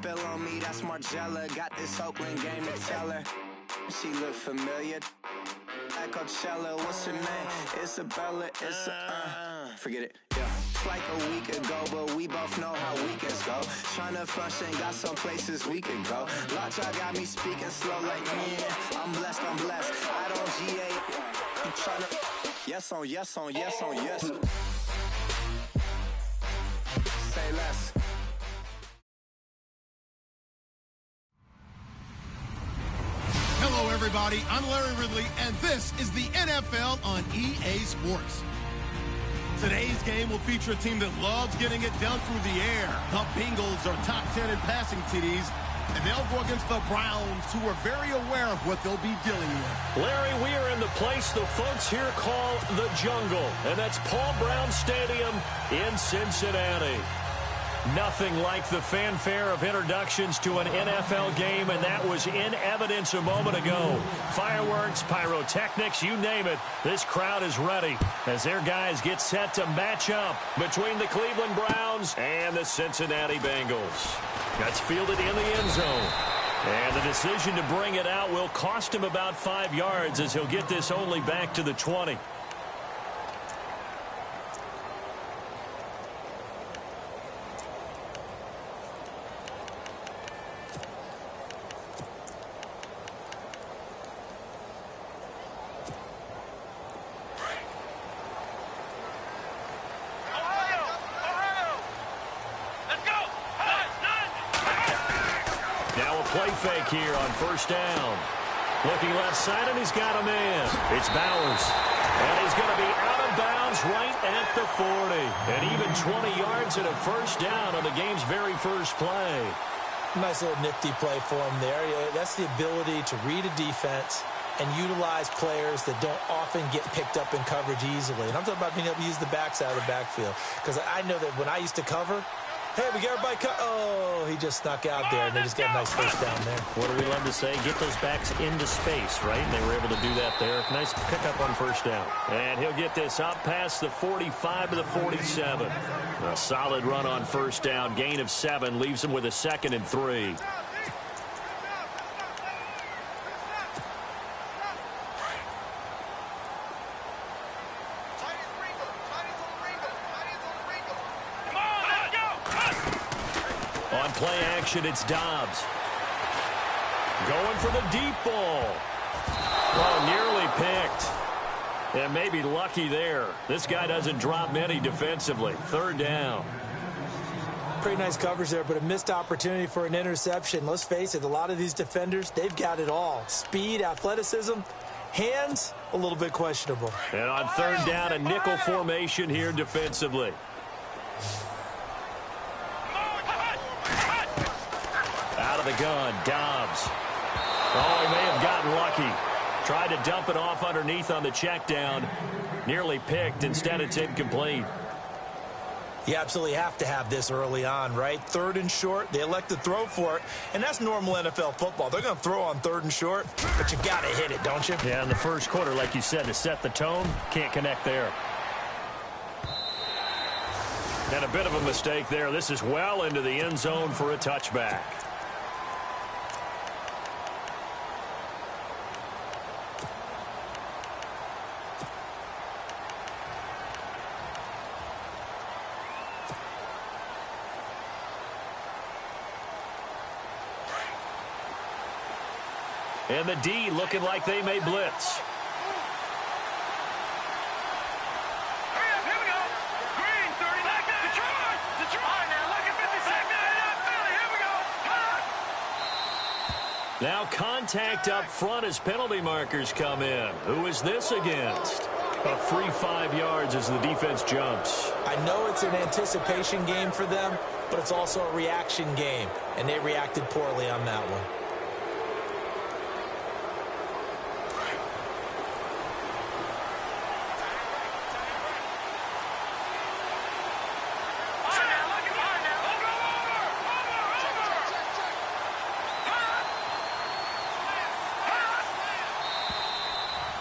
spill on me, that's Margella. Got this Oakland game to tell her. She look familiar. Like Coachella, what's her name? Isabella, forget it, yeah. It's like a week ago, but we both know how weekends go. Tryna function, got some places we could go. Lockjaw got me speaking slow like, yeah, I'm blessed. I don't GA, I'm tryna, yes on yes. Say less. Hello, everybody. I'm Larry Ridley, and this is the NFL on EA Sports. Today's game will feature a team that loves getting it done through the air. The Bengals are top 10 in passing TDs, and they'll go against the Browns, who are very aware of what they'll be dealing with. Larry, we are in the place the folks here call the Jungle, and that's Paul Brown Stadium in Cincinnati. Nothing like the fanfare of introductions to an NFL game, and that was in evidence a moment ago. Fireworks, pyrotechnics, you name it. This crowd is ready as their guys get set to match up between the Cleveland Browns and the Cincinnati Bengals. That's fielded in the end zone. And the decision to bring it out will cost him about 5 yards as he'll get this only back to the 20. Play fake here on first down. Looking left side, and he's got a man. It's Bowers. And he's going to be out of bounds right at the 40. And even 20 yards and a first down on the game's very first play. Nice little nifty play for him there. That's the ability to read a defense and utilize players that don't often get picked up in coverage easily. And I'm talking about being able to use the backside of the backfield. Because I know that when I used to cover, hey, we got everybody cut. Oh, he just snuck out there, and they just got a nice first down there. What do we love to say? Get those backs into space, right? And they were able to do that there. Nice pickup on first down. And he'll get this up past the 45 to the 47. A solid run on first down. Gain of 7 leaves him with a 2nd and 3. On play action, it's Dobbs. Going for the deep ball. Oh, nearly picked. And maybe lucky there. This guy doesn't drop many defensively. 3rd down. Pretty nice coverage there, but a missed opportunity for an interception. Let's face it, a lot of these defenders, they've got it all. Speed, athleticism, hands, a little bit questionable. And on 3rd down, a nickel formation here defensively. Out of the gun, Dobbs. Oh, he may have gotten lucky. Tried to dump it off underneath on the check down. Nearly picked. Instead, it's incomplete. You absolutely have to have this early on, right? 3rd and short, they elect to throw for it, and that's normal NFL football. They're going to throw on 3rd and short, but you got to hit it, don't you? Yeah, in the first quarter, like you said, to set the tone, can't connect there. And a bit of a mistake there. This is well into the end zone for a touchback. And the D looking like they may blitz. Now contact up front as penalty markers come in. Who is this against? A free 5 yards as the defense jumps. I know it's an anticipation game for them, but it's also a reaction game, and they reacted poorly on that one.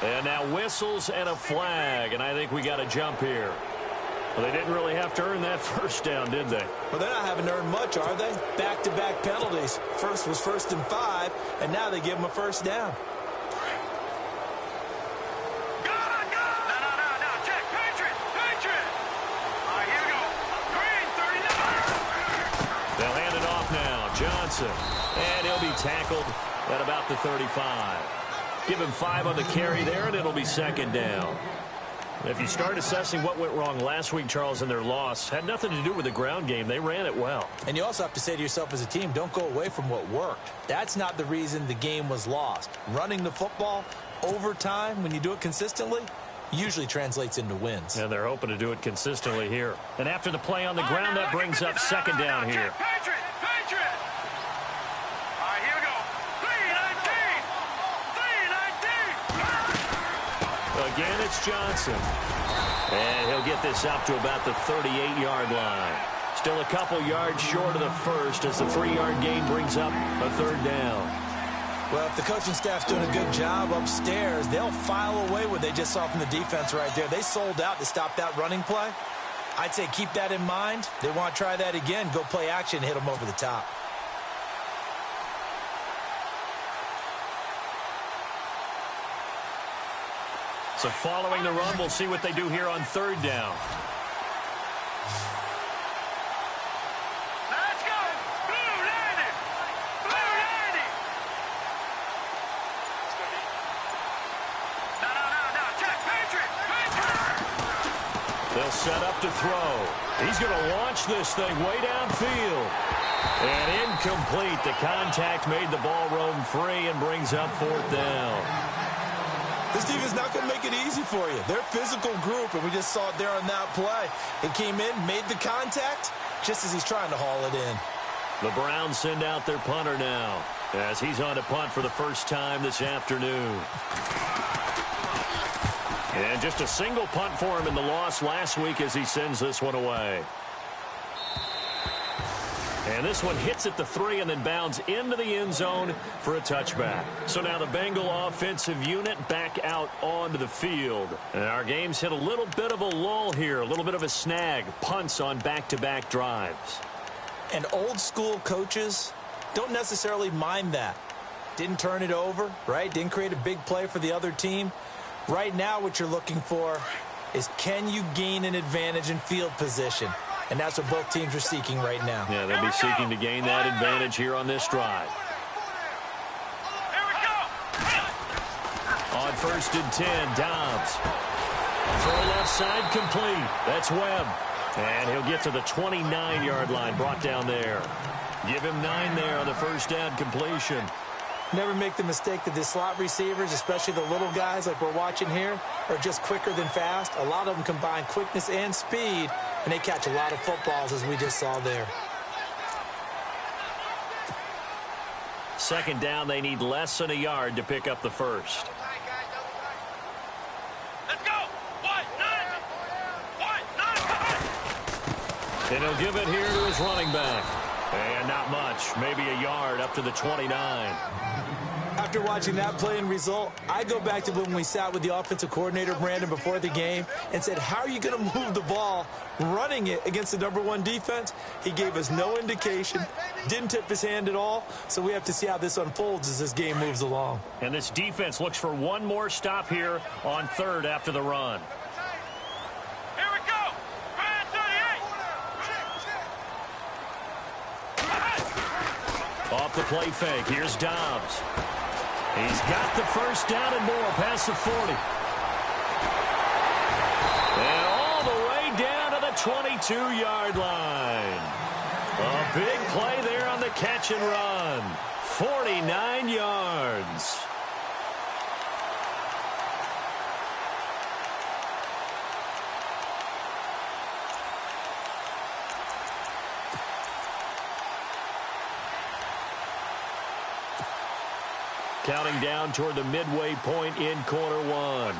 And now whistles and a flag, and I think we got a jump here. Well, they didn't really have to earn that first down, did they? Well, they're not having to earn much, are they? Back-to-back penalties. First was 1st and 5, and now they give them a first down. They'll hand it off now. Johnson. And he'll be tackled at about the 35. Give him 5 on the carry there, and it'll be 2nd down. If you start assessing what went wrong last week, Charles, in their loss, had nothing to do with the ground game. They ran it well. And you also have to say to yourself as a team, don't go away from what worked. That's not the reason the game was lost. Running the football over time, when you do it consistently, usually translates into wins. And they're hoping to do it consistently here. And after the play on the ground, that brings up 2nd down here. Again, it's Johnson. And he'll get this up to about the 38-yard line. Still a couple yards short of the first as the 3-yard gain brings up a 3rd down. Well, if the coaching staff's doing a good job upstairs, they'll file away what they just saw from the defense right there. They sold out to stop that running play. I'd say keep that in mind. They want to try that again. Go play action, hit them over the top. So following the run, we'll see what they do here on 3rd down. Let's go! Blue 90! Blue 90! No, check! Patriot! They'll set up to throw. He's going to launch this thing way downfield. And incomplete. The contact made the ball roam free and brings up 4th down. This team is not going to make it easy for you. They're a physical group, and we just saw it there on that play. It came in, made the contact, just as he's trying to haul it in. The Browns send out their punter now, as he's on to punt for the first time this afternoon. And just a single punt for him in the loss last week as he sends this one away. And this one hits at the 3 and then bounds into the end zone for a touchback. So now the Bengal offensive unit back out onto the field. And our game's hit a little bit of a lull here, a little bit of a snag. Punts on back-to-back drives. And old-school coaches don't necessarily mind that. Didn't turn it over, right? Didn't create a big play for the other team. Right now what you're looking for is can you gain an advantage in field position? And that's what both teams are seeking right now. Yeah, they'll be seeking to gain that advantage here on this drive. On 1st and 10, Dobbs. Throw left side complete. That's Webb. And he'll get to the 29-yard line, brought down there. Give him 9 there on the 1st down completion. Never make the mistake that the slot receivers, especially the little guys like we're watching here, are just quicker than fast. A lot of them combine quickness and speed, and they catch a lot of footballs, as we just saw there. 2nd down, they need less than a yard to pick up the first. Let's go! And he'll give it here to his running back. And not much, maybe a yard up to the 29. After watching that play and result, I go back to when we sat with the offensive coordinator, Brandon, before the game and said, how are you going to move the ball running it against the #1 defense? He gave us no indication, didn't tip his hand at all, so we have to see how this unfolds as this game moves along. And this defense looks for one more stop here on 3rd after the run. Here we go! Brand 38! Off the play fake, here's Dobbs. He's got the first down and more past the 40. And all the way down to the 22-yard line. A big play there on the catch and run. 49 yards. Counting down toward the midway point in quarter 1.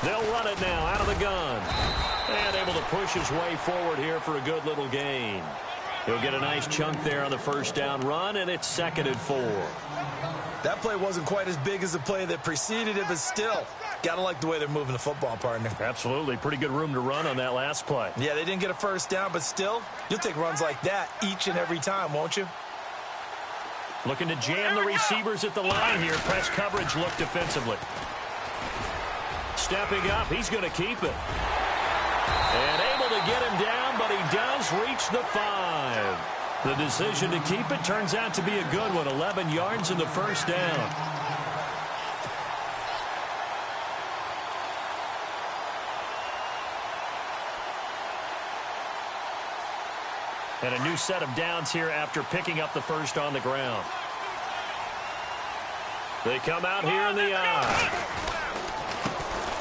They'll run it now out of the gun. And able to push his way forward here for a good little gain. He'll get a nice chunk there on the first down run, and it's 2nd and 4. That play wasn't quite as big as the play that preceded it, but still, got to like the way they're moving the football, partner. Absolutely. Pretty good room to run on that last play. Yeah, they didn't get a first down, but still, you'll take runs like that each and every time, won't you? Looking to jam the receivers at the line here. Press coverage look defensively. Stepping up, he's going to keep it. And able to get him down, but he does reach the 5. The decision to keep it turns out to be a good one. 11 yards in the first down. And a new set of downs here after picking up the first on the ground. They come out here in the eye.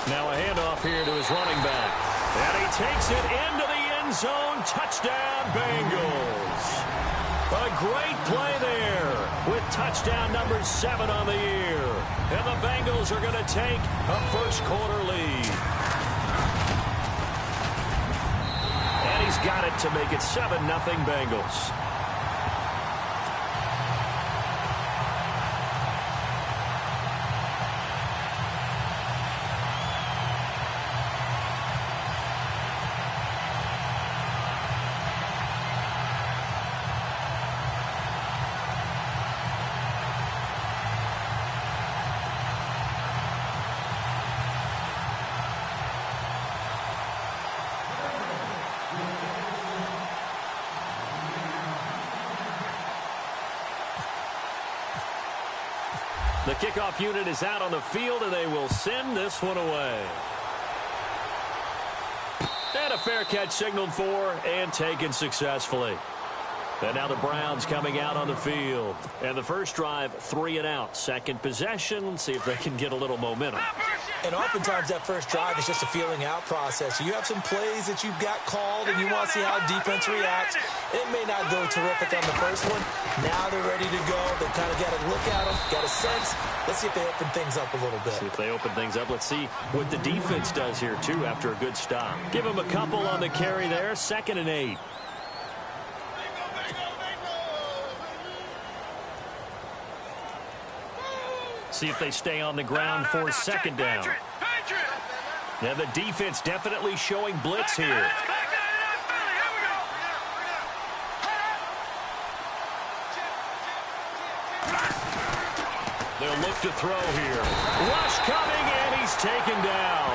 Now a handoff here to his running back. And he takes it into the end zone. Touchdown, Bengals. A great play there with touchdown number 7 on the year. And the Bengals are going to take a first-quarter lead. And he's got it to make it 7-0 Bengals. The kickoff unit is out on the field, and they will send this one away. And a fair catch signaled for and taken successfully. And now the Browns coming out on the field. And the first drive, 3 and out. Second possession. Let's see if they can get a little momentum. And oftentimes that first drive is just a feeling out process. You have some plays that you've got called and you want to see how defense reacts. It may not go terrific on the first one. Now they're ready to go. They kind of got to look at them, got a sense. Let's see if they open things up a little bit. See if they open things up. Let's see what the defense does here, too, after a good stop. Give them a couple on the carry there. 2nd and 8. See if they stay on the ground for 2nd down. Now the defense definitely showing blitz here. They'll look to throw here. Rush coming, and he's taken down.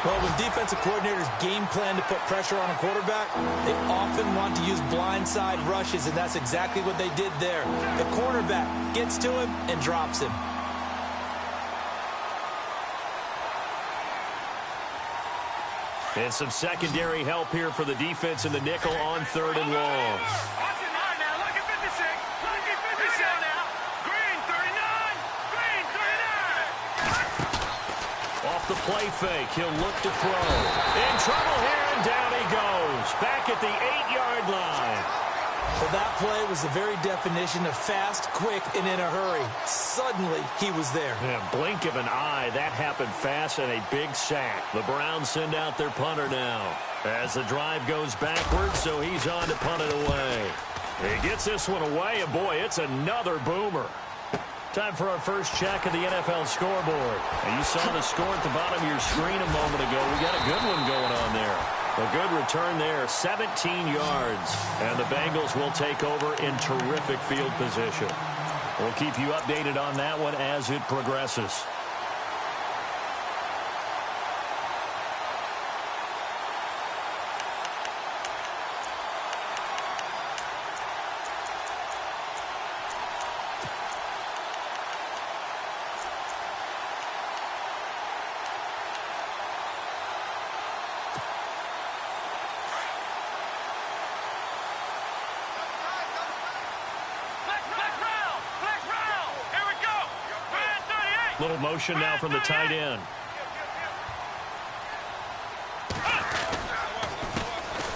Well, when defensive coordinators game plan to put pressure on a quarterback, they often want to use blindside rushes, and that's exactly what they did there. The cornerback gets to him and drops him. And some secondary help here for the defense in the nickel on 3rd and long. Off the play fake, he'll look to throw. In trouble here, and down he goes. Back at the 8-yard line. Well, that play was the very definition of fast, quick, and in a hurry. Suddenly, he was there. Yeah, blink of an eye. That happened fast and a big sack. The Browns send out their punter now. As the drive goes backwards, so he's on to punt it away. He gets this one away, and boy, it's another boomer. Time for our first check of the NFL scoreboard. And you saw the score at the bottom of your screen a moment ago. We got a good one going on there. A good return there, 17 yards. And the Bengals will take over in terrific field position. We'll keep you updated on that one as it progresses. Little motion now from the tight end.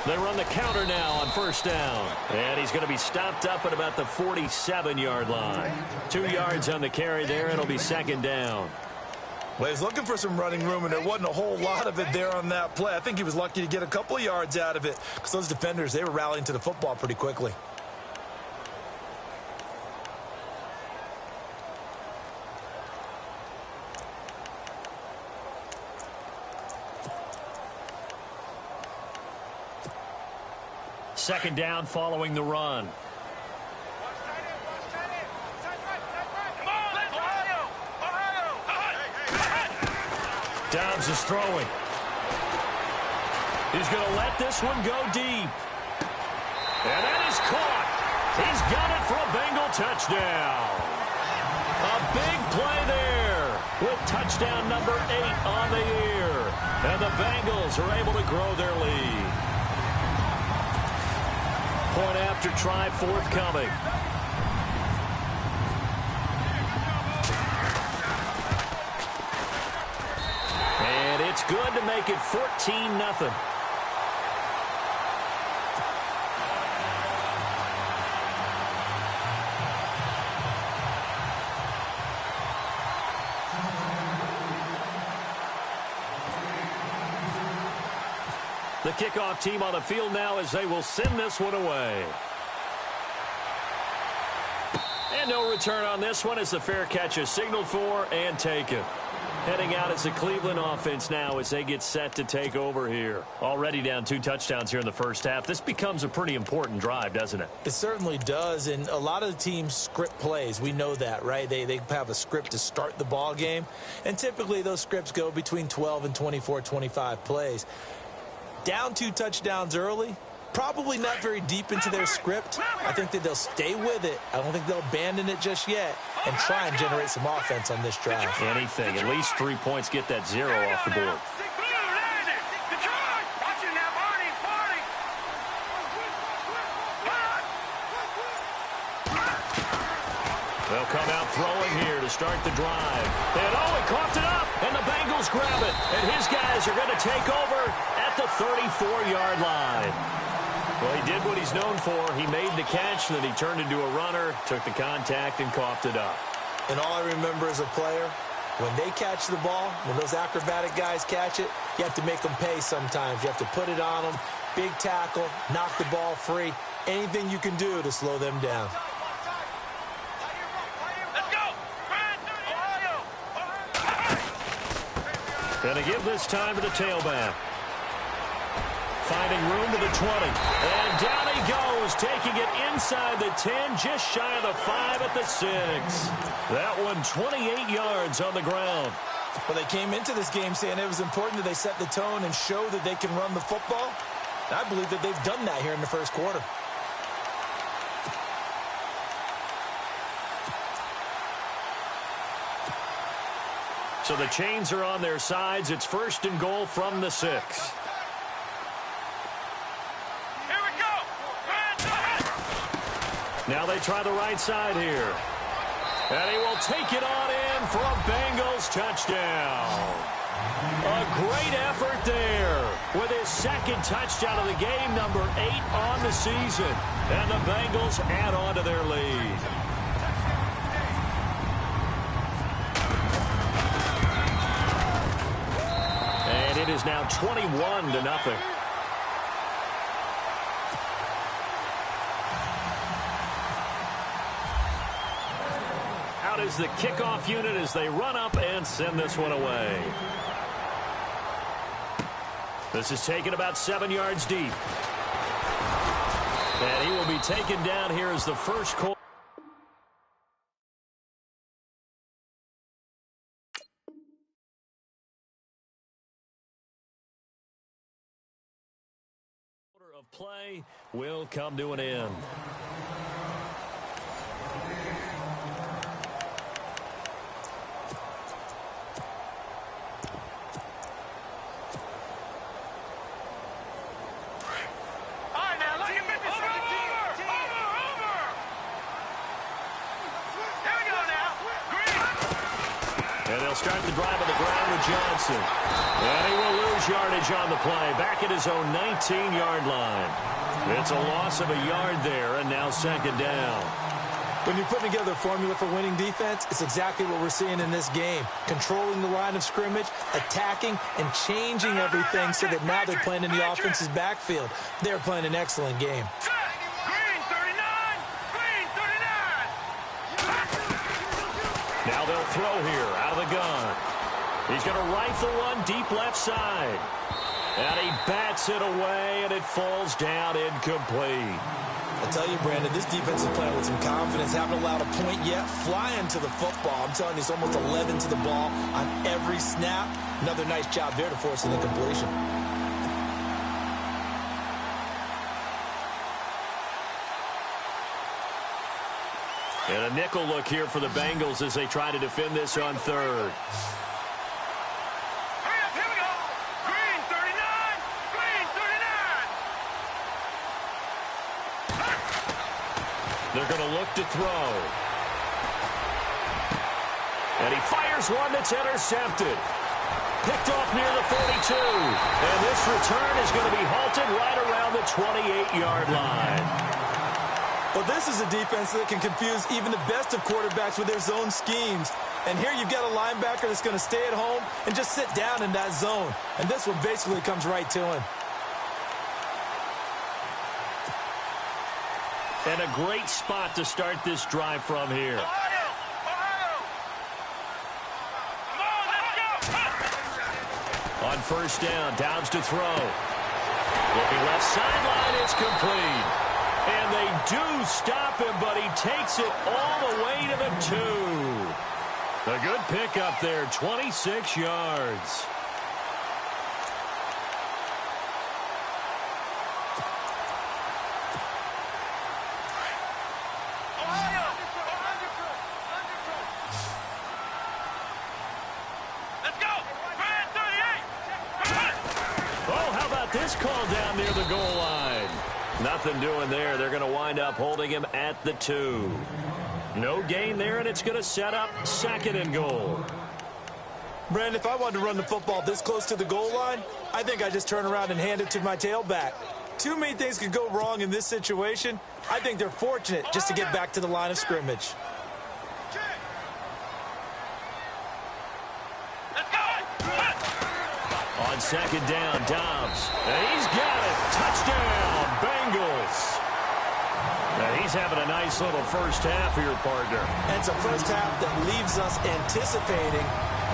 They run the counter now on 1st down. And he's going to be stopped up at about the 47-yard line. 2 yards on the carry there. It'll be 2nd down. Well, he's looking for some running room, and there wasn't a whole lot of it there on that play. I think he was lucky to get a couple of yards out of it because those defenders, they were rallying to the football pretty quickly. second down following the run. Dobbs is throwing. He's going to let this one go deep. And that is caught. He's got it for a Bengal touchdown. A big play there with touchdown number 8 on the year. And the Bengals are able to grow their lead. Point after try forthcoming. And it's good to make it 14-0. The kickoff team on the field now as they will send this one away. And no return on this one as the fair catch is signaled for and taken. Heading out as the Cleveland offense now as they get set to take over here. Already down 2 touchdowns here in the first half. This becomes a pretty important drive, doesn't it? It certainly does, and a lot of the teams script plays. We know that, right? They have a script to start the ball game, and typically those scripts go between 12 and 24, 25 plays. Down 2 touchdowns early, probably not very deep into their script. I think that they'll stay with it. I don't think they'll abandon it just yet and try and generate some offense on this drive. Anything. At least 3 points get that 0 off the board. They'll come out throwing here to start the drive. And he coughed it up, and the Bengals grab it. And his guys are going to take over at the 34-yard line. Well, he did what he's known for. He made the catch, and then he turned into a runner, took the contact, and coughed it up. And all I remember as a player, when they catch the ball, when those acrobatic guys catch it, you have to make them pay sometimes. You have to put it on them, big tackle, knock the ball free, anything you can do to slow them down. Going to give this time to the tailback. Finding room to the 20. And down he goes, taking it inside the 10, just shy of the 5 at the 6. That one 28 yards on the ground. Well, they came into this game saying it was important that they set the tone and show that they can run the football. And I believe that they've done that here in the first quarter. So the chains are on their sides. It's 1st and goal from the 6. Here we go. Now they try the right side here. And he will take it on in for a Bengals touchdown. A great effort there with his 2nd touchdown of the game, number 8 on the season. And the Bengals add on to their lead. And it is now 21-0. Out is the kickoff unit as they run up and send this one away. This is taken about 7 yards deep. And he will be taken down here as the first quarter. Of play will come to an end. And they'll start the drive on the ground with Johnson. And he will lose yardage on the play, back at his own 19-yard line. It's a loss of a yard there, and now 2nd down. When you're putting together a formula for winning defense, it's exactly what we're seeing in this game. Controlling the line of scrimmage, attacking, and changing everything so that now they're playing in the offense's backfield. They're playing an excellent game. Now they'll throw here out of the gun. He's going to rifle one deep left side. And he bats it away, and it falls down incomplete. I tell you, Brandon, this defense is playing with some confidence. Haven't allowed a point yet. Flying to the football. I'm telling you, it's almost 11 to the ball on every snap. Another nice job there to force an incompletion. And a nickel look here for the Bengals as they try to defend this on third. Here we go. Green 39. Green 39. They're going to look to throw. And he fires one that's intercepted. Picked off near the 42. And this return is going to be halted right around the 28-yard line. Well, this is a defense that can confuse even the best of quarterbacks with their zone schemes. And here you've got a linebacker that's going to stay at home and just sit down in that zone. And this one basically comes right to him. And a great spot to start this drive from here. Ohio. Come on, let's go. On first down, Downs to throw. Looking left sideline, it's complete. And they do stop him, but he takes it all the way to the 2. A good pickup there, 26 yards. Ohio. Let's go. Brand 38. Oh, how about this call down near the goal line? Nothing doing there. They're going to wind up holding him at the 2. No gain there, and it's going to set up second and goal. Brandon, if I wanted to run the football this close to the goal line, I think I just turn around and hand it to my tailback. Too many things could go wrong in this situation. I think they're fortunate just to get back to the line of scrimmage. Let's go. On second down, Dobbs. And he's got it. Touchdown, Bengals. And he's having a nice little first half here, partner. And it's a first half that leaves us anticipating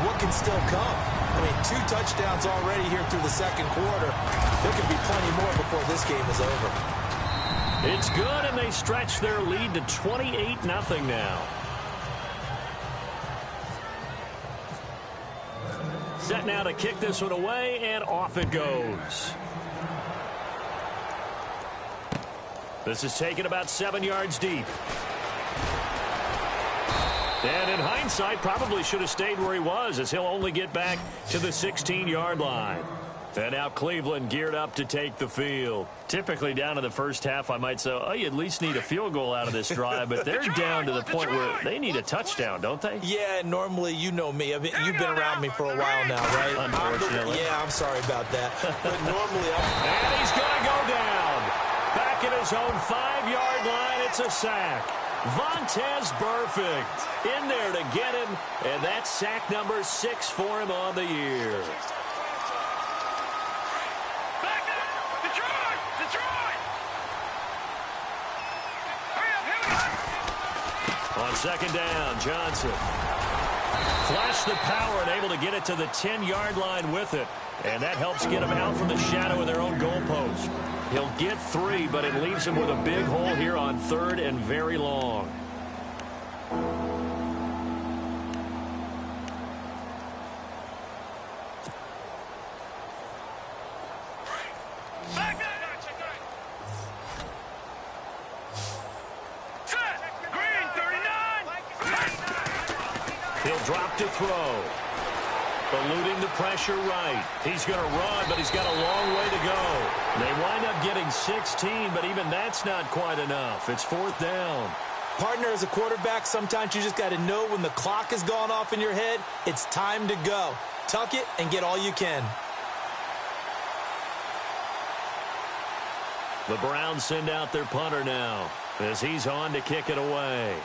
what can still come. I mean, 2 touchdowns already here through the second quarter. There could be plenty more before this game is over. It's good, and they stretch their lead to 28-0 now. Set now to kick this one away, and off it goes. This is taken about 7 yards deep. And in hindsight, probably should have stayed where he was, as he'll only get back to the 16-yard line. And now Cleveland geared up to take the field. Typically down in the first half, I might say, oh, you at least need a field goal out of this drive, but they're down to the point where they need a touchdown, don't they? Yeah, normally, you know me. I mean, you've been around me for a while now, right? Unfortunately. I'm sorry about that. But normally, And he's going to go down. Back at his own 5-yard line, it's a sack. Vontez Burfict in there to get him, and that's sack number 6 for him on the year. Back up. Detroit. Hurry up. On second down, Johnson. Flashed the power and able to get it to the 10-yard line with it. And that helps get them out from the shadow of their own goalpost. He'll get 3, but it leaves him with a big hole here on third and very long. Back up. Set. Green 39. He'll drop to throw. Eluding the pressure right. He's going to run, but he's got a long way to go. They wind up getting 16, but even that's not quite enough. It's 4th down. partner, as a quarterback, sometimes you just got to know when the clock has gone off in your head, it's time to go. Tuck it and get all you can. The Browns send out their punter now as he's on to kick it away.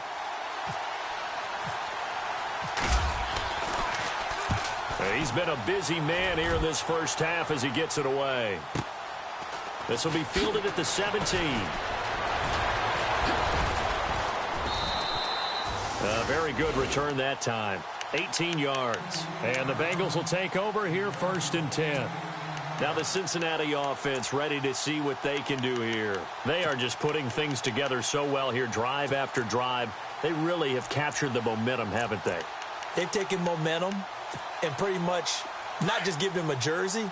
He's been a busy man here in this first half as he gets it away. This will be fielded at the 17. A very good return that time. 18 yards. And the Bengals will take over here 1st and 10. Now the Cincinnati offense ready to see what they can do here. They are just putting things together so well here, drive after drive. They really have captured the momentum, haven't they? They've taken momentum and pretty much not just given him a jersey,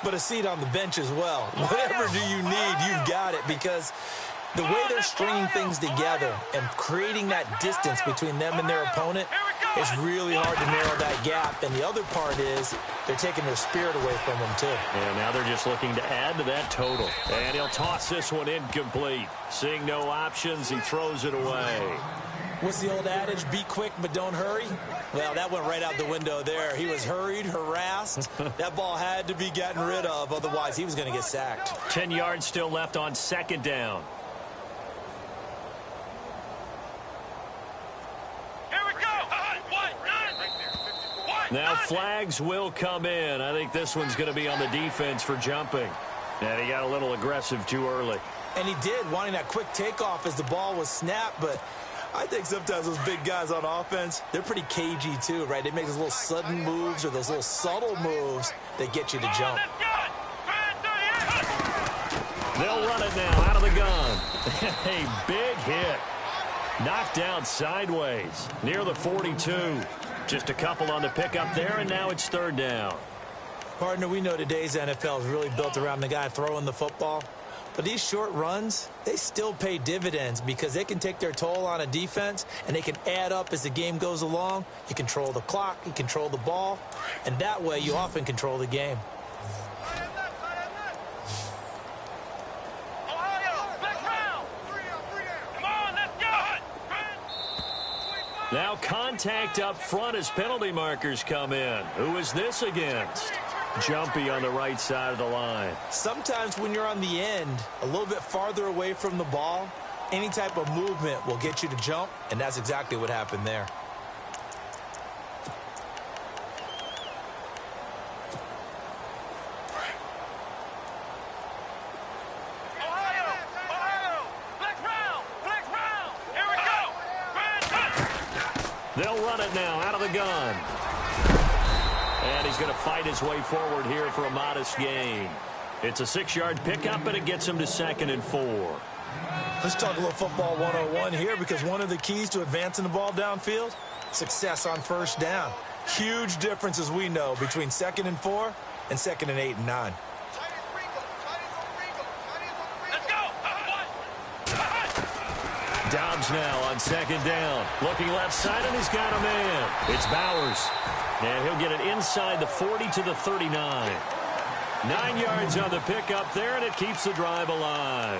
but a seat on the bench as well. Whatever do you need, you've got it, because the way they're stringing things together and creating that distance between them and their opponent, it's really hard to narrow that gap. And the other part is they're taking their spirit away from them, too. And now they're just looking to add to that total. And he'll toss this one incomplete. Seeing no options, he throws it away. What's the old adage? Be quick, but don't hurry? Well, that went right out the window there. He was hurried, harassed. That ball had to be gotten rid of. Otherwise, he was going to get sacked. 10 yards still left on second down. Now flags will come in. I think this one's going to be on the defense for jumping. And he got a little aggressive too early. And he did, wanting that quick takeoff as the ball was snapped. But I think sometimes those big guys on offense, they're pretty cagey too, right? They make those little sudden moves or those little subtle moves that get you to jump. They'll run it now out of the gun. A big hit. Knocked down sideways near the 42. Just a couple on the pickup there, and now it's third down. Partner, we know today's NFL is really built around the guy throwing the football. But these short runs, they still pay dividends because they can take their toll on a defense, and they can add up as the game goes along. You control the clock, you control the ball, and that way you often control the game. Now contact up front as penalty markers come in. Who is this against? Jumpy on the right side of the line. Sometimes when you're on the end, a little bit farther away from the ball, any type of movement will get you to jump, and that's exactly what happened there. They'll run it now out of the gun. And he's going to fight his way forward here for a modest gain. It's a 6-yard pickup, and it gets him to 2nd and 4. Let's talk a little football 101 here, because one of the keys to advancing the ball downfield, success on first down. Huge difference, as we know, between 2nd and 4 and 2nd and 8 and 9. Dobbs now on 2nd down. Looking left side, and he's got a man. It's Bowers. And he'll get it inside the 40 to the 39. 9 yards on the pickup there, and it keeps the drive alive.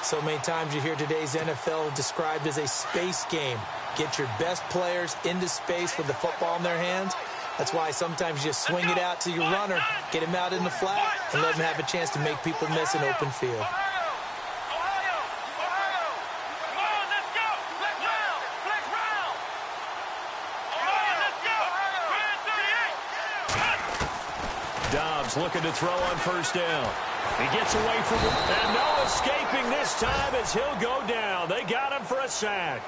So many times you hear today's NFL described as a space game. Get your best players into space with the football in their hands. That's why sometimes you just swing it out to your runner, get him out in the flat, and let him have a chance to make people miss an open field. Dobbs looking to throw on first down. He gets away from it, and no escaping this time as he'll go down. They got him for a sack.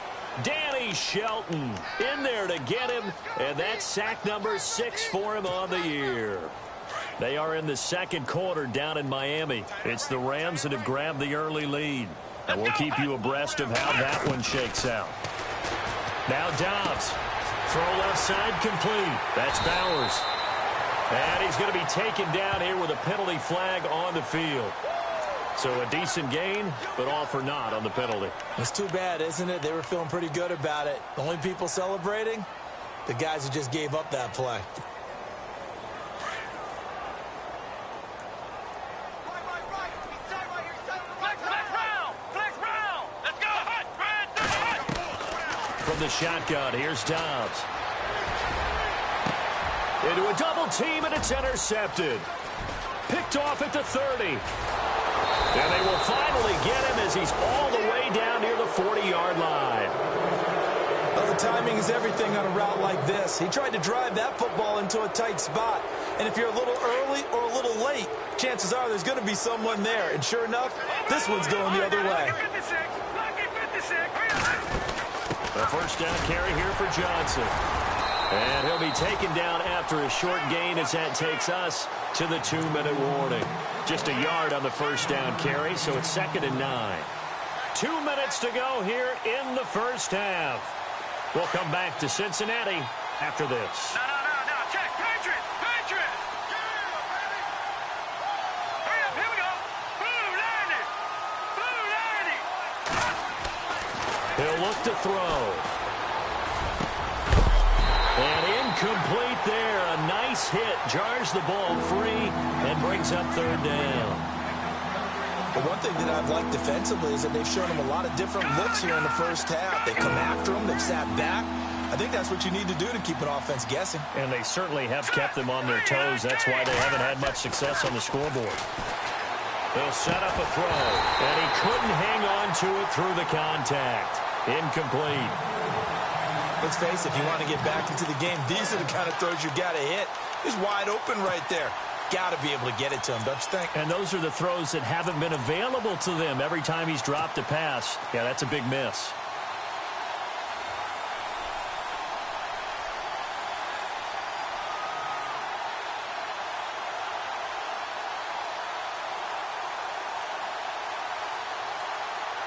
Danny Shelton in there to get him, and that's sack number 6 for him on the year. They are in the second quarter down in Miami. It's the Rams that have grabbed the early lead, and we'll keep you abreast of how that one shakes out. Now Dobbs. Throw left side complete. That's Bowers. And he's going to be taken down here with a penalty flag on the field. So a decent gain, but all for naught on the penalty. It's too bad, isn't it? They were feeling pretty good about it. The only people celebrating, the guys who just gave up that play. From the shotgun, here's Dobbs. Into a double team, and it's intercepted. Picked off at the 30. And they will finally get him as he's all the way down near the 40-yard line. Well, the timing is everything on a route like this. He tried to drive that football into a tight spot. And if you're a little early or a little late, chances are there's going to be someone there. And sure enough, this one's going the other way. A first down carry here for Johnson. And he'll be taken down after a short gain as that takes us to the 2-minute warning. Just a yard on the first down carry, so it's 2nd and 9. 2 minutes to go here in the first half. We'll come back to Cincinnati after this. No. Check. Patriot. Hurry up. Here we go. Blue 90. He'll look to throw. And incomplete there. A nice hit. Jars the ball free and brings up 3rd down. But one thing that I've liked defensively is that they've shown him a lot of different looks here in the first half. They come after him. They've sat back. I think that's what you need to do to keep an offense guessing. And they certainly have kept them on their toes. That's why they haven't had much success on the scoreboard. They'll set up a throw. And he couldn't hang on to it through the contact. Incomplete. Let's face it, if you want to get back into the game, these are the kind of throws you got to hit. He's wide open right there. Got to be able to get it to him, don't you think? And those are the throws that haven't been available to them every time he's dropped a pass. Yeah, that's a big miss.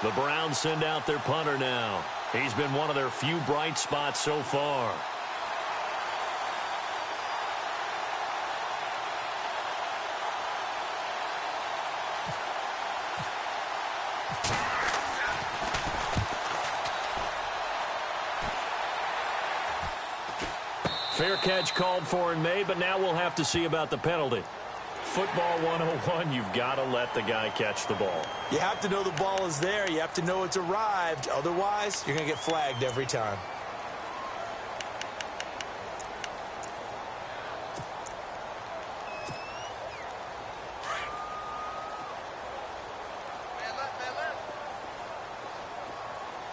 The Browns send out their punter now. He's been one of their few bright spots so far. Fair catch called for and made, but now we'll have to see about the penalty. Football 101, you've got to let the guy catch the ball. You have to know the ball is there. You have to know it's arrived. Otherwise, you're going to get flagged every time.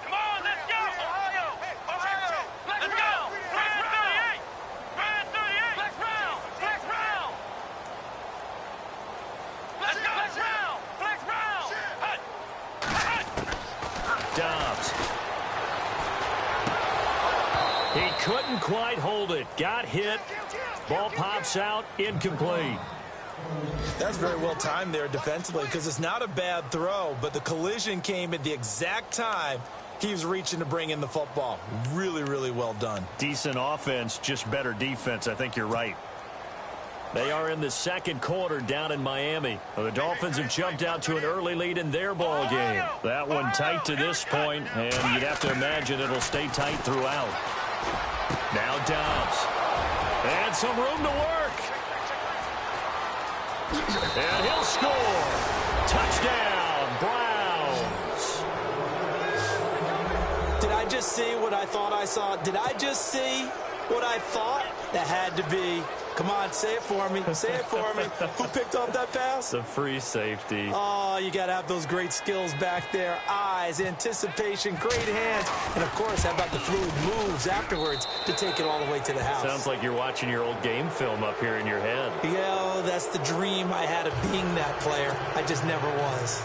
Come on, let's go. Ohio. Let's go. Brand 38. Brand 38. Flex round. Let's go. Flex round. Dobbs. He couldn't quite hold it. Got hit. Ball pops out. Incomplete. That's very well timed there defensively because it's not a bad throw, but the collision came at the exact time he was reaching to bring in the football. Really, really well done. Decent offense, just better defense. I think you're right. They are in the second quarter down in Miami. The Dolphins have jumped out to an early lead in their ball game. That one tight to this point, and you'd have to imagine it'll stay tight throughout. Now Dobbs. And some room to work. And he'll score. Touchdown, Browns. Did I just see what I thought I saw? Did I just see what I thought? That had to be. Come on, say it for me. Say it for me. Who picked up that pass? The free safety. Oh, you got to have those great skills back there. Eyes, anticipation, great hands. And, of course, how about the fluid moves afterwards to take it all the way to the house? Sounds like you're watching your old game film up here in your head. Yeah, that's the dream I had of being that player. I just never was.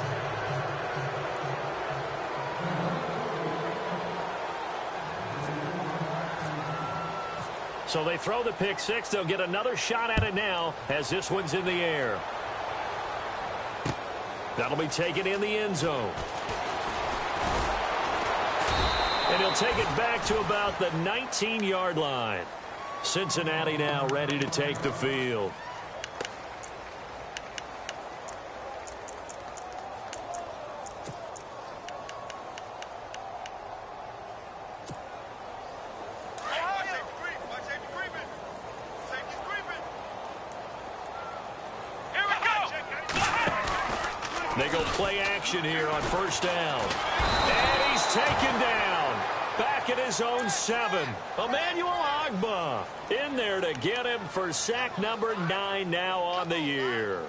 So they throw the pick six. They'll get another shot at it now as this one's in the air. That'll be taken in the end zone. And he'll take it back to about the 19-yard line. Cincinnati now ready to take the field. They go play action here on first down. And he's taken down. Back at his own 7. Emmanuel Ogbah in there to get him for sack number 9 now on the year.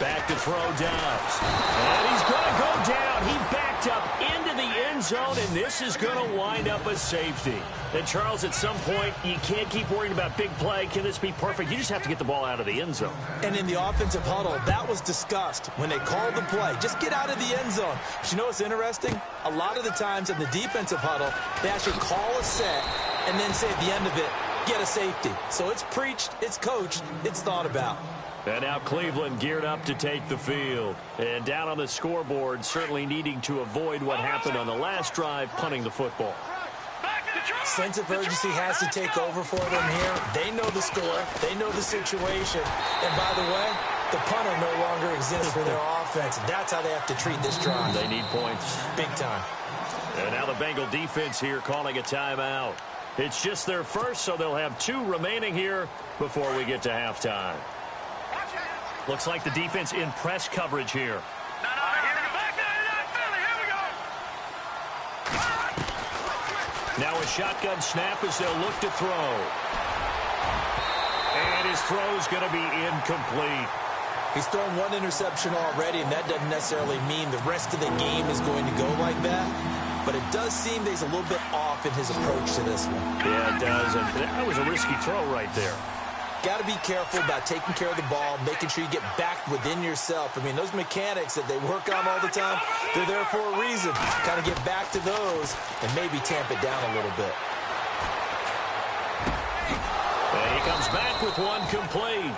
Back to throw Dobbs. And he's going to go down. He backed up into the end end zone, and this is going to wind up a safety. And, Charles, at some point, you can't keep worrying about big play. Can this be perfect? You just have to get the ball out of the end zone. And in the offensive huddle, that was discussed when they called the play. Just get out of the end zone. But you know what's interesting? A lot of the times in the defensive huddle, they actually call a set and then say at the end of it, get a safety. So it's preached, it's coached, it's thought about. And now Cleveland geared up to take the field. And down on the scoreboard, certainly needing to avoid what happened on the last drive, punting the football. Sense of urgency has to take over for them here. They know the score. They know the situation. And by the way, the punter no longer exists for their offense. That's how they have to treat this drive. They need points. Big time. And now the Bengal defense here calling a timeout. It's just their first, so they'll have 2 remaining here before we get to halftime. Looks like the defense in press coverage here. Now a shotgun snap as they'll look to throw. And his throw's going to be incomplete. He's thrown 1 interception already, and that doesn't necessarily mean the rest of the game is going to go like that. But it does seem that he's a little bit off in his approach to this one. Yeah, it does. And that was a risky throw right there. Got to be careful about taking care of the ball, making sure you get back within yourself. I mean, those mechanics that they work on all the time, they're there for a reason. Kind of get back to those and maybe tamp it down a little bit. And he comes back with 1 complete.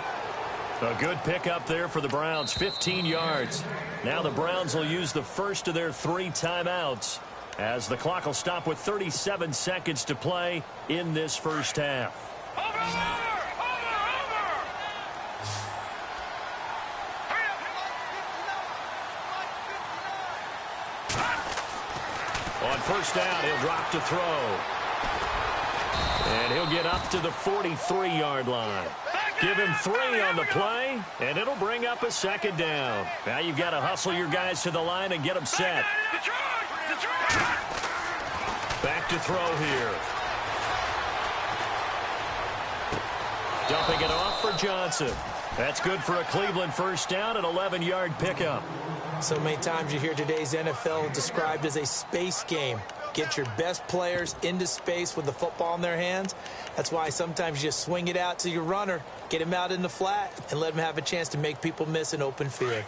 A good pickup there for the Browns, 15 yards. Now the Browns will use the first of their 3 timeouts as the clock will stop with 37 seconds to play in this first half. On first down, he'll drop to throw. And he'll get up to the 43-yard line. Give him 3 on the play, and it'll bring up a 2nd down. Now you've got to hustle your guys to the line and get them set. Back to throw here. Dumping it off for Johnson. That's good for a Cleveland first down, an 11-yard pickup. So many times you hear today's NFL described as a space game. Get your best players into space with the football in their hands. That's why sometimes you just swing it out to your runner, get him out in the flat, and let him have a chance to make people miss an open field.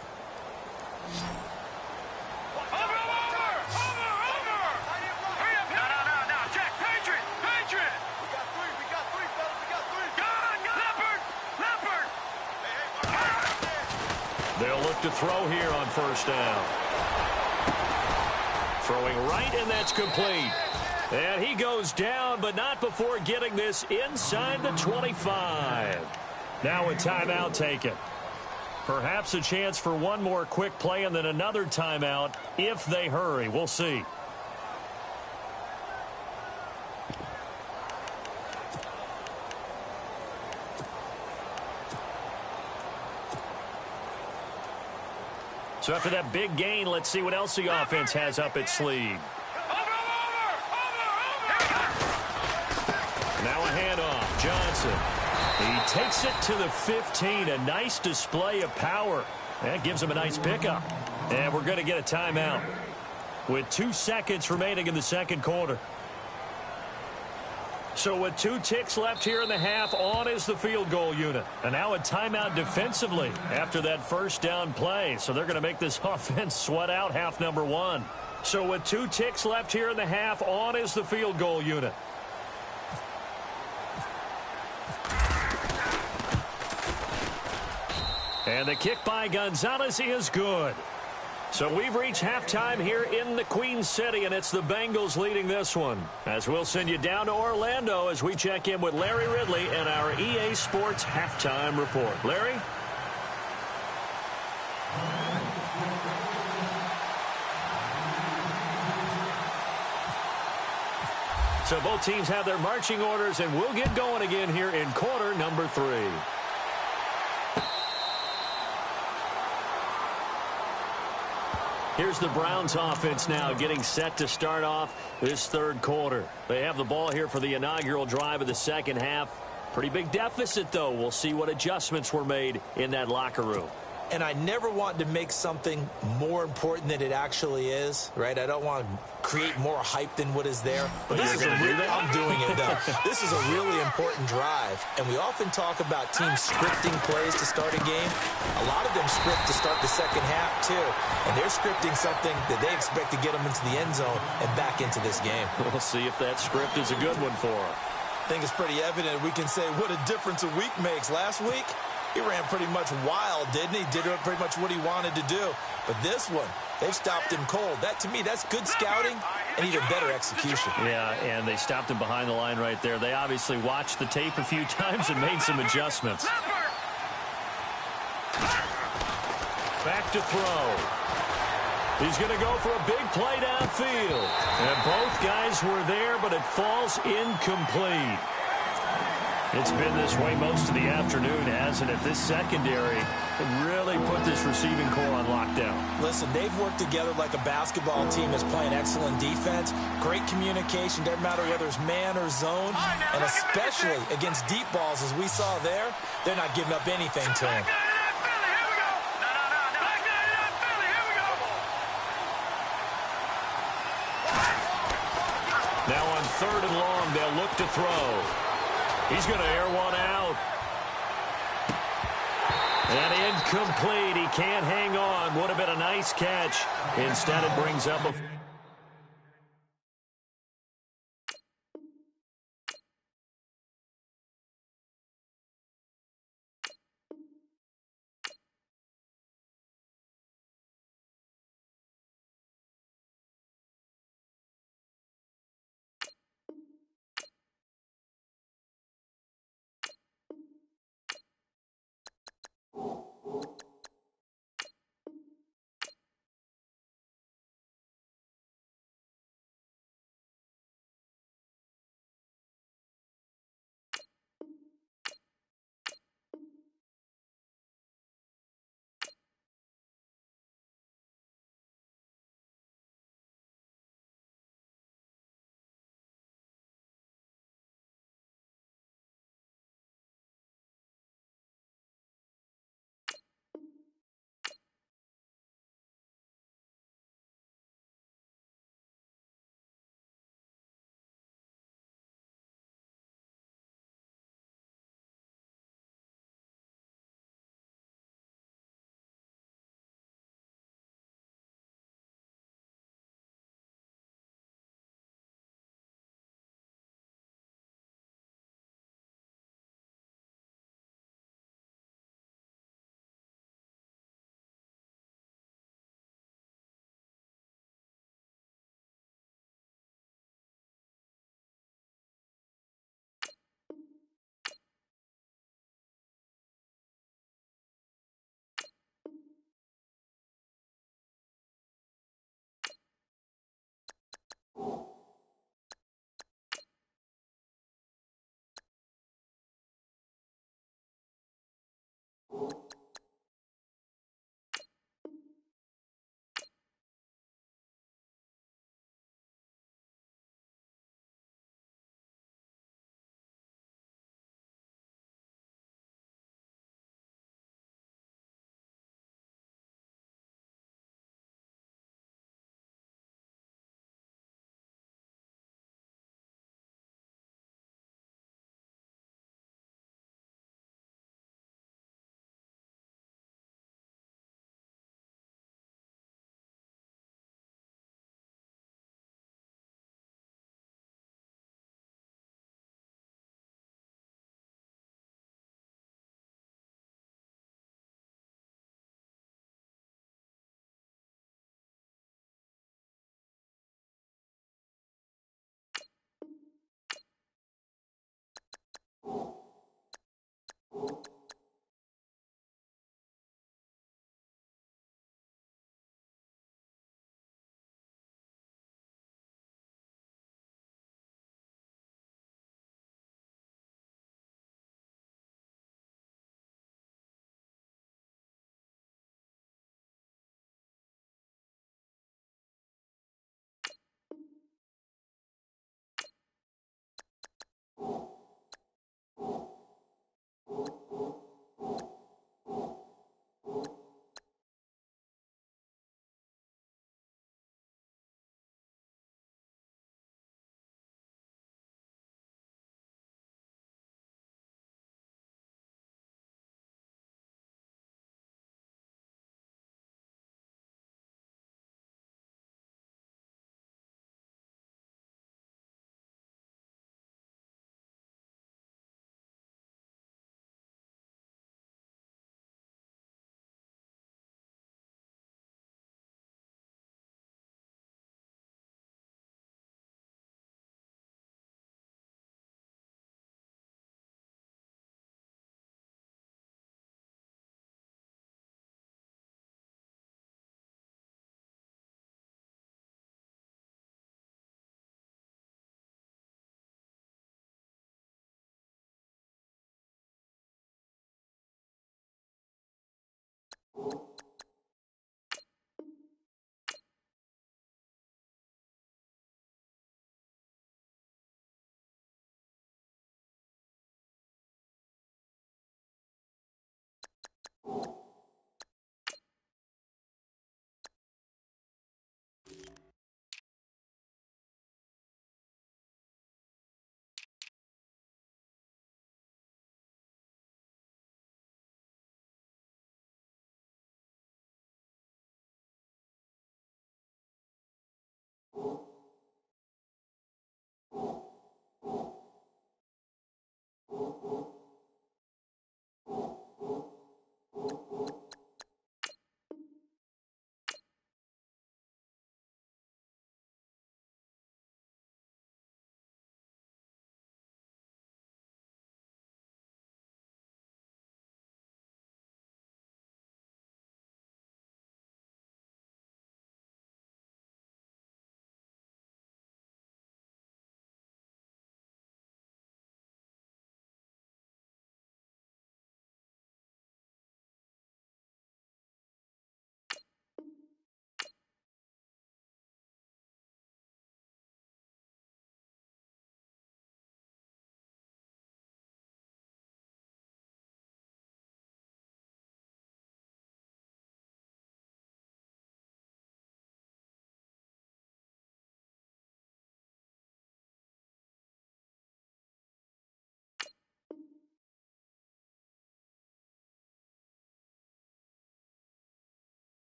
They'll look to throw here on first down. Throwing right, and that's complete. And he goes down, but not before getting this inside the 25. Now a timeout taken. Perhaps a chance for 1 more quick play and then another timeout if they hurry. We'll see. So after that big gain, let's see what else the offense has up its sleeve. Now a handoff. Johnson. He takes it to the 15. A nice display of power. That gives him a nice pickup. And we're going to get a timeout with 2 seconds remaining in the 2nd quarter. So with 2 ticks left here in the half, on is the field goal unit. And now a timeout defensively after that first down play. So they're going to make this offense sweat out half number 1. So with 2 ticks left here in the half, on is the field goal unit. And the kick by Gonzalez is good. So we've reached halftime here in the Queen City, and it's the Bengals leading this one. As we'll send you down to Orlando as we check in with Larry Ridley and our EA Sports Halftime Report. Larry? So both teams have their marching orders, and we'll get going again here in quarter number 3. Here's the Browns offense now getting set to start off this 3rd quarter. They have the ball here for the inaugural drive of the 2nd half. Pretty big deficit, though. We'll see what adjustments were made in that locker room. and I never want to make something more important than it actually is, right? I don't want to create more hype than what is there. But this is I'm doing it, though. This is a really important drive, and we often talk about teams scripting plays to start a game. A lot of them script to start the second half, too, and they're scripting something that they expect to get them into the end zone and back into this game. We'll see if that script is a good one for them. I think it's pretty evident. We can say what a difference a week makes. Last week, he ran pretty much wild, didn't he? Did pretty much what he wanted to do. But this one, they've stopped him cold. That, to me, that's good scouting and even better execution. Yeah, and they stopped him behind the line right there. They obviously watched the tape a few times and made some adjustments. Back to throw. He's going to go for a big play downfield. And both guys were there, but it falls incomplete. It's been this way most of the afternoon, hasn't it? This secondary really put this receiving core on lockdown. Listen, they've worked together like a basketball team that's playing excellent defense. Great communication, doesn't matter whether it's man or zone. And especially against deep balls, as we saw there, they're not giving up anything to him. Now on 3rd and long, they'll look to throw. He's going to air one out. And incomplete. He can't hang on. Would have been a nice catch. Instead, it brings up a...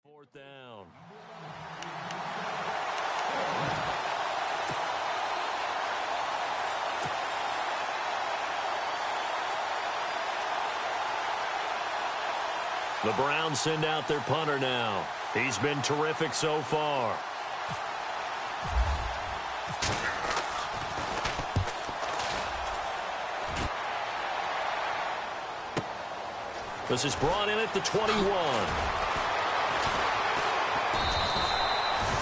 Fourth down. The Browns send out their punter now. He's been terrific so far. This is brought in at the 21.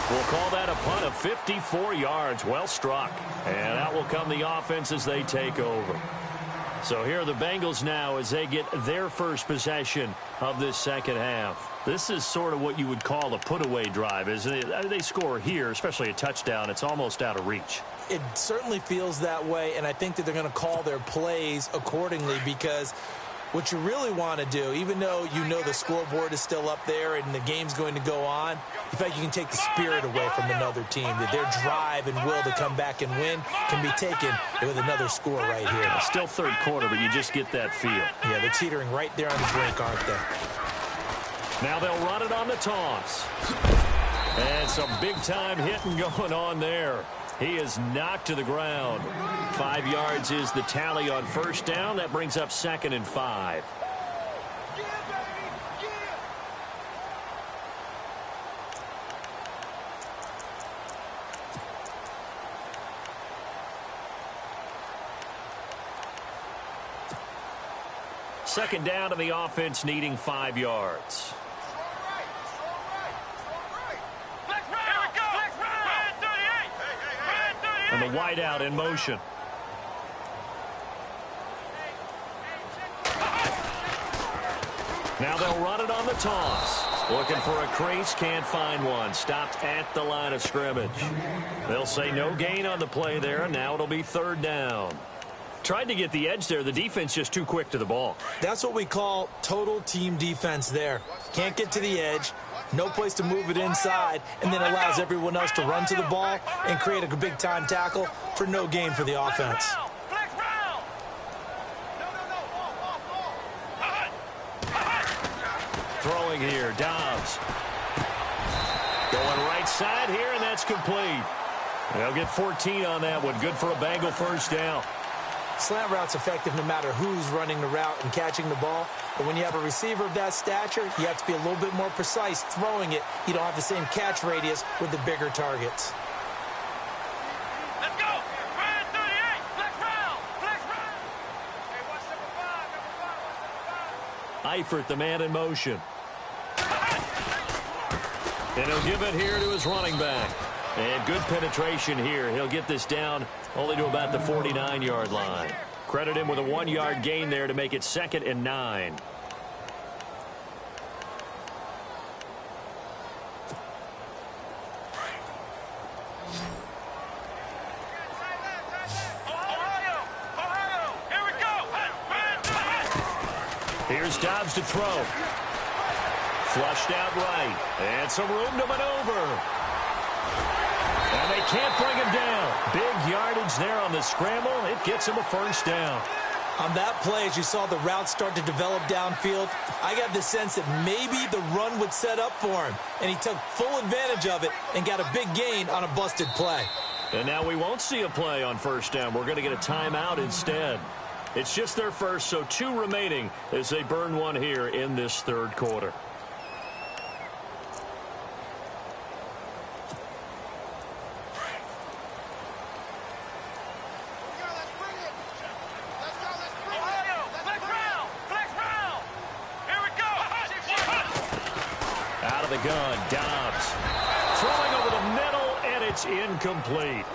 We'll call that a punt of 54 yards. Well struck. And out will come the offense as they take over. So here are the Bengals now as they get their first possession of this second half. This is sort of what you would call a put-away drive, isn't it? They score here, especially a touchdown. It's almost out of reach. It certainly feels that way, and I think that they're going to call their plays accordingly because what you really want to do, even though you know the scoreboard is still up there and the game's going to go on, in fact, you can take the spirit away from another team. That their drive and will to come back and win can be taken with another score right here. It's still third quarter, but you just get that feel. Yeah, they're teetering right there on the brink, aren't they? Now they'll run it on the toss. And some big-time hitting going on there. He is knocked to the ground. 5 yards is the tally on first down. That brings up 2nd and 5. Second down to the offense needing 5 yards. And the wideout in motion. Now they'll run it on the toss. Looking for a crease, can't find one. Stopped at the line of scrimmage. They'll say no gain on the play there, and now it'll be third down. Tried to get the edge there. The defense just too quick to the ball. That's what we call total team defense there. Can't get to the edge. No place to move it inside, and then allows everyone else to run to the ball and create a big-time tackle for no gain for the offense. Throwing here, Dobbs. Going right side here, and that's complete. They'll get 14 on that one. Good for a Bengal first down. Slant route's effective no matter who's running the route and catching the ball. But when you have a receiver of that stature, you have to be a little bit more precise throwing it. You don't have the same catch radius with the bigger targets. Let's go! Ryan 38! Flex round! Flex round! Hey, watch number 5. Eifert, the man in motion. And he'll give it here to his running back. And good penetration here. He'll get this down only to about the 49-yard line. Credit him with a 1-yard gain there to make it 2nd and 9. Ohio! Here we go! Here's Dobbs to throw. Flushed out right. And some room to maneuver. And they can't bring him down. Big yardage there on the scramble. It gets him a first down. On that play, as you saw the route start to develop downfield, I got the sense that maybe the run would set up for him. And he took full advantage of it and got a big gain on a busted play. And now we won't see a play on first down. We're going to get a timeout instead. It's just their first, so 2 remaining as they burn one here in this 3rd quarter. Gun, Dobbs throwing over the middle, and it's incomplete.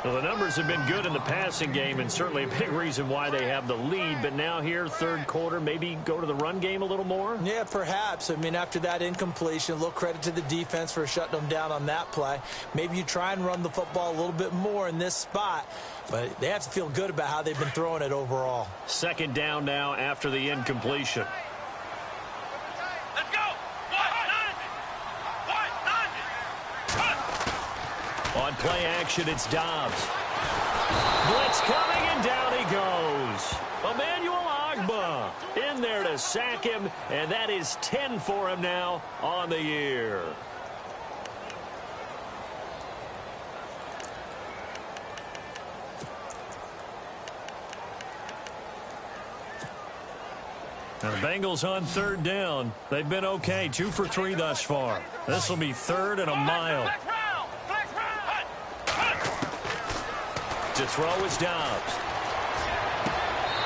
Well, the numbers have been good in the passing game, and certainly a big reason why they have the lead. But now here, 3rd quarter, maybe go to the run game a little more? Yeah, perhaps. I mean, after that incompletion, a little credit to the defense for shutting them down on that play. Maybe you try and run the football a little bit more in this spot, but they have to feel good about how they've been throwing it overall. 2nd down now after the incompletion. On play action, it's Dobbs. Blitz coming, and down he goes. Emmanuel Ogbah in there to sack him, and that is 10 for him now on the year. Now the Bengals on 3rd down. They've been okay, 2 for 3 thus far. This will be 3rd and a mile. To throw is Dobbs.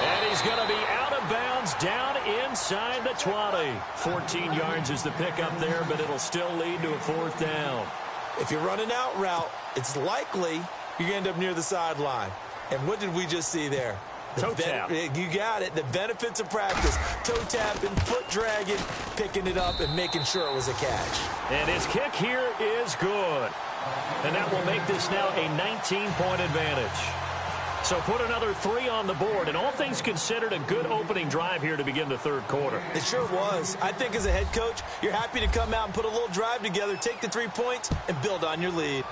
And he's going to be out of bounds down inside the 20. 14 yards is the pickup there, but it'll still lead to a 4th down. If you're running out route, it's likely you're going to end up near the sideline. And what did we just see there? Toe tap. You got it. The benefits of practice. Toe tapping, foot dragging, picking it up, and making sure it was a catch. And his kick here is good. And that will make this now a 19-point advantage. So put another 3 on the board. And all things considered, a good opening drive here to begin the 3rd quarter. It sure was. I think as a head coach, you're happy to come out and put a little drive together, take the 3 points, and build on your lead.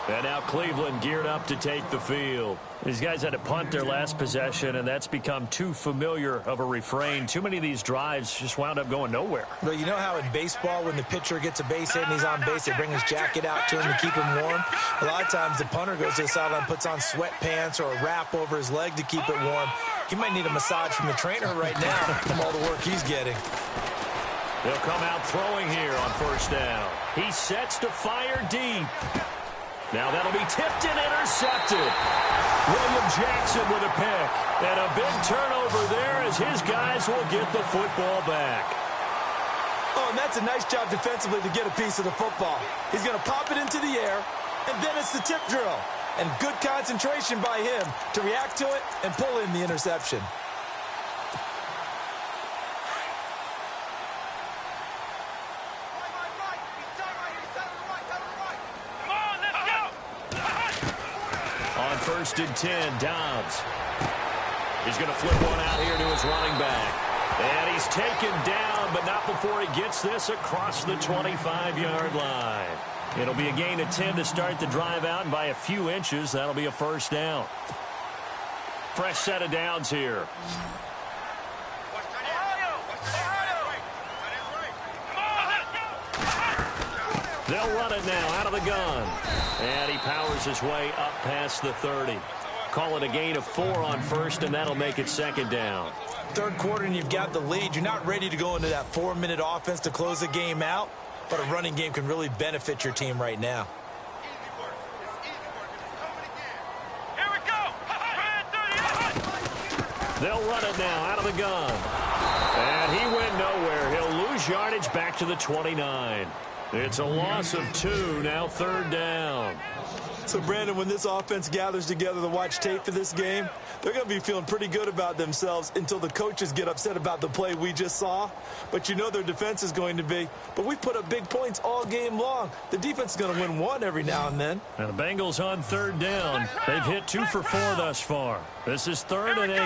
And now Cleveland geared up to take the field. These guys had to punt their last possession, and that's become too familiar of a refrain. Too many of these drives just wound up going nowhere. Well, you know how in baseball, when the pitcher gets a base hit and he's on base, they bring his jacket out to him to keep him warm? A lot of times the punter goes to the sideline, puts on sweatpants or a wrap over his leg to keep it warm. He might need a massage from the trainer right now from all the work he's getting. They'll come out throwing here on 1st down. He sets to fire deep. Now that'll be tipped and intercepted. William Jackson with a pick. And a big turnover there as his guys will get the football back. Oh, and that's a nice job defensively to get a piece of the football. He's going to pop it into the air, and then it's the tip drill. And good concentration by him to react to it and pull in the interception. On 1st and 10, Dobbs. He's going to flip one out here to his running back. And he's taken down, but not before he gets this across the 25-yard line. It'll be a gain of 10 to start the drive out, and by a few inches, that'll be a first down. Fresh set of downs here. They'll run it now out of the gun. And he powers his way up past the 30. Call it a gain of 4 on first, and that'll make it second down. Third quarter, and you've got the lead. You're not ready to go into that 4-minute offense to close the game out, but a running game can really benefit your team right now. Here we go. They'll run it now out of the gun. And he went nowhere. He'll lose yardage back to the 29. It's a loss of 2, now third down. So, Brandon, when this offense gathers together to watch tape for this game, they're going to be feeling pretty good about themselves until the coaches get upset about the play we just saw. But you know their defense is going to be. But we've put up big points all game long. The defense is going to win one every now and then. And the Bengals on third down. They've hit 2 for 4 thus far. This is 3rd and 8.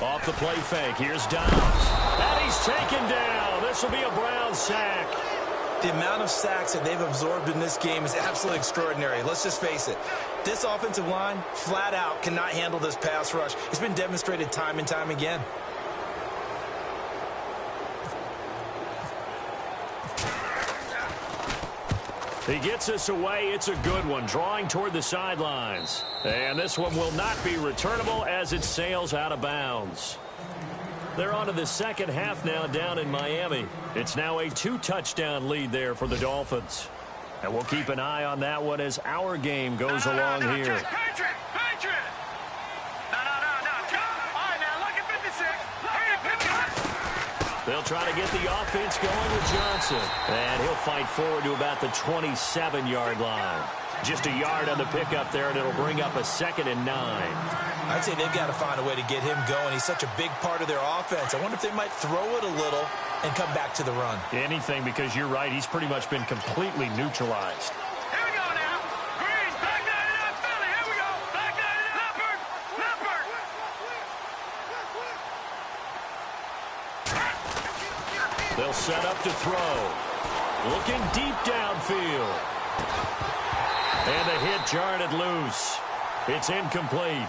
Off the play fake. Here's Downs. And he's taken down. This will be a Brown sack. The amount of sacks that they've absorbed in this game is absolutely extraordinary. Let's just face it. This offensive line, flat out, cannot handle this pass rush. It's been demonstrated time and time again. He gets us away. It's a good one. Drawing toward the sidelines. And this one will not be returnable as it sails out of bounds. They're on to the second half now down in Miami. It's now a 2-touchdown lead there for the Dolphins. And we'll keep an eye on that one as our game goes along here. Patriot! Patriot! No. All right, now, look at 56. They'll try to get the offense going with Johnson. And he'll fight forward to about the 27-yard line. Just a yard on the pickup there, and it'll bring up a 2nd and 9. I'd say they've got to find a way to get him going. He's such a big part of their offense. I wonder if they might throw it a little and come back to the run. Anything, because you're right. He's pretty much been completely neutralized. Here we go now. Green, back 99, Philly. Here we go. Back 99, Leopard. They'll set up to throw. Looking deep downfield. And the hit jarred it loose. It's incomplete.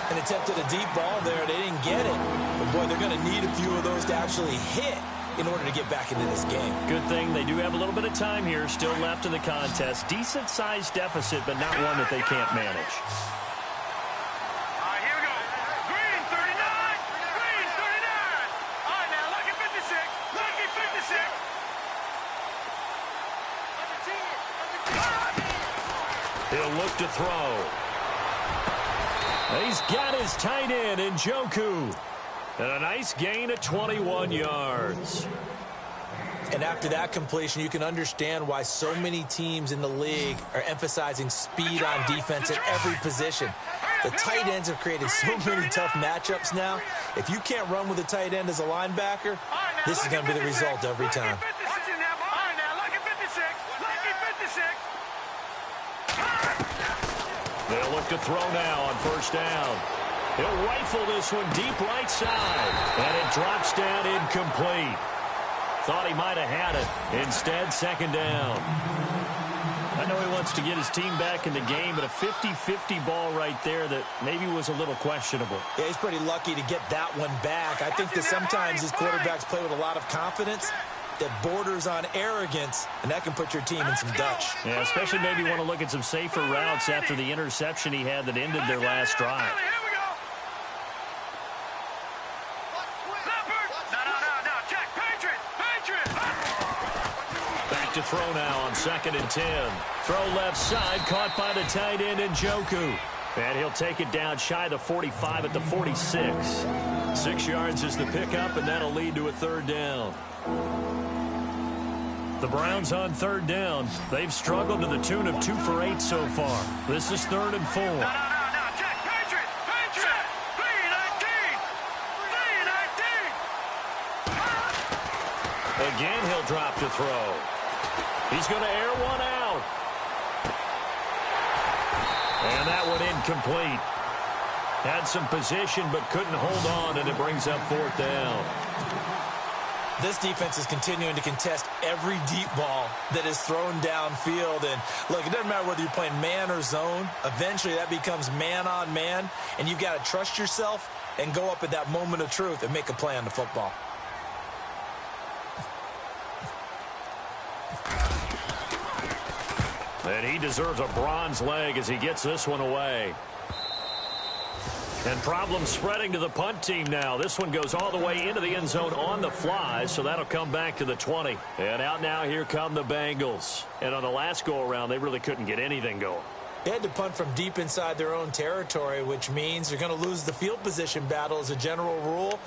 And attempted a deep ball there. They didn't get it. But, boy, they're going to need a few of those to actually hit in order to get back into this game. Good thing they do have a little bit of time here still left in the contest. Decent-sized deficit, but not one that they can't manage. All right, here we go. Green, 39. Green, 39. All right, now, look at 56. Look at 56. He'll look to throw. He's got his tight end, Njoku. And a nice gain of 21 yards. And after that completion, you can understand why so many teams in the league are emphasizing speed on defense at every position. The tight ends have created so many tough matchups now. If you can't run with a tight end as a linebacker, this is going to be the result every time. They'll look to throw now on first down. He'll rifle this one deep right side. And it drops down incomplete. Thought he might have had it. Instead, second down. I know he wants to get his team back in the game, but a 50-50 ball right there that maybe was a little questionable. Yeah, he's pretty lucky to get that one back. I think that sometimes these quarterbacks play with a lot of confidence that borders on arrogance, and that can put your team in some Dutch. Yeah, especially maybe want to look at some safer routes after the interception he had that ended their last drive. Back to throw now on 2nd and 10. Throw left side, caught by the tight end Njoku. And he'll take it down shy the 45 at the 46. 6 yards is the pickup, and that'll lead to a third down. The Browns on third down. They've struggled to the tune of 2 for 8 so far. This is 3rd and 4. Check, Patriot! Patriot! 3-19! Again, he'll drop to throw. He's going to air one out. And that one incomplete. Had some position but couldn't hold on, and it brings up 4th down. This defense is continuing to contest every deep ball that is thrown downfield. And, look, it doesn't matter whether you're playing man or zone. Eventually, that becomes man-on-man, and you've got to trust yourself and go up at that moment of truth and make a play on the football. And he deserves a bronze leg as he gets this one away. And problems spreading to the punt team now. This one goes all the way into the end zone on the fly, so that'll come back to the 20. And out now, here come the Bengals. And on the last go-around, they really couldn't get anything going. They had to punt from deep inside their own territory, which means they're going to lose the field position battle as a general rule.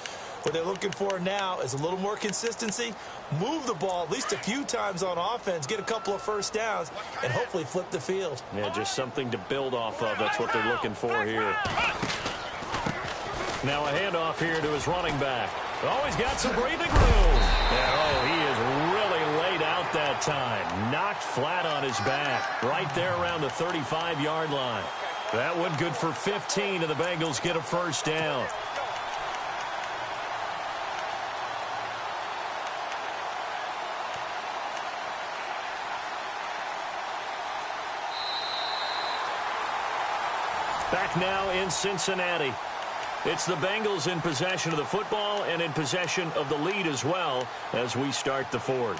What they're looking for now is a little more consistency, move the ball at least a few times on offense, get a couple of first downs, and hopefully flip the field. Yeah, just something to build off of. That's what they're looking for here. Now a handoff here to his running back. Oh, he's got some breathing room. And, oh, he is really laid out that time. Knocked flat on his back. Right there around the 35-yard line. That one good for 15, and the Bengals get a first down. Back now in Cincinnati. It's the Bengals in possession of the football and in possession of the lead as well as we start the 4th.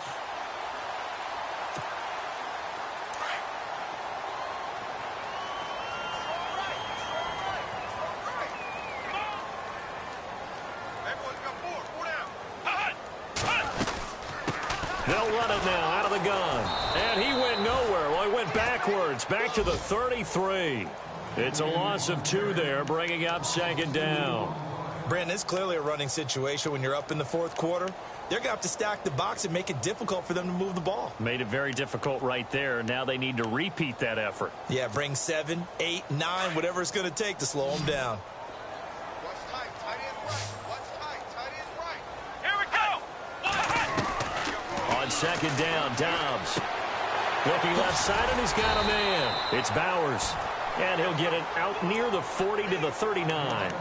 They'll run it now out of the gun. And he went nowhere. Well, he went backwards, back to the 33. It's a loss of 2 there, bringing up 2nd down. Brandon, it's clearly a running situation when you're up in the 4th quarter. They're going to have to stack the box and make it difficult for them to move the ball. Made it very difficult right there. Now they need to repeat that effort. Yeah, bring 7, 8, 9, whatever it's going to take to slow them down. What's tight? Tight end right. What's tight? Tight end right. Here we go. On 2nd down, Dobbs. Looking left side, and he's got a man. It's Bowers. And he'll get it out near the 40 to the 39.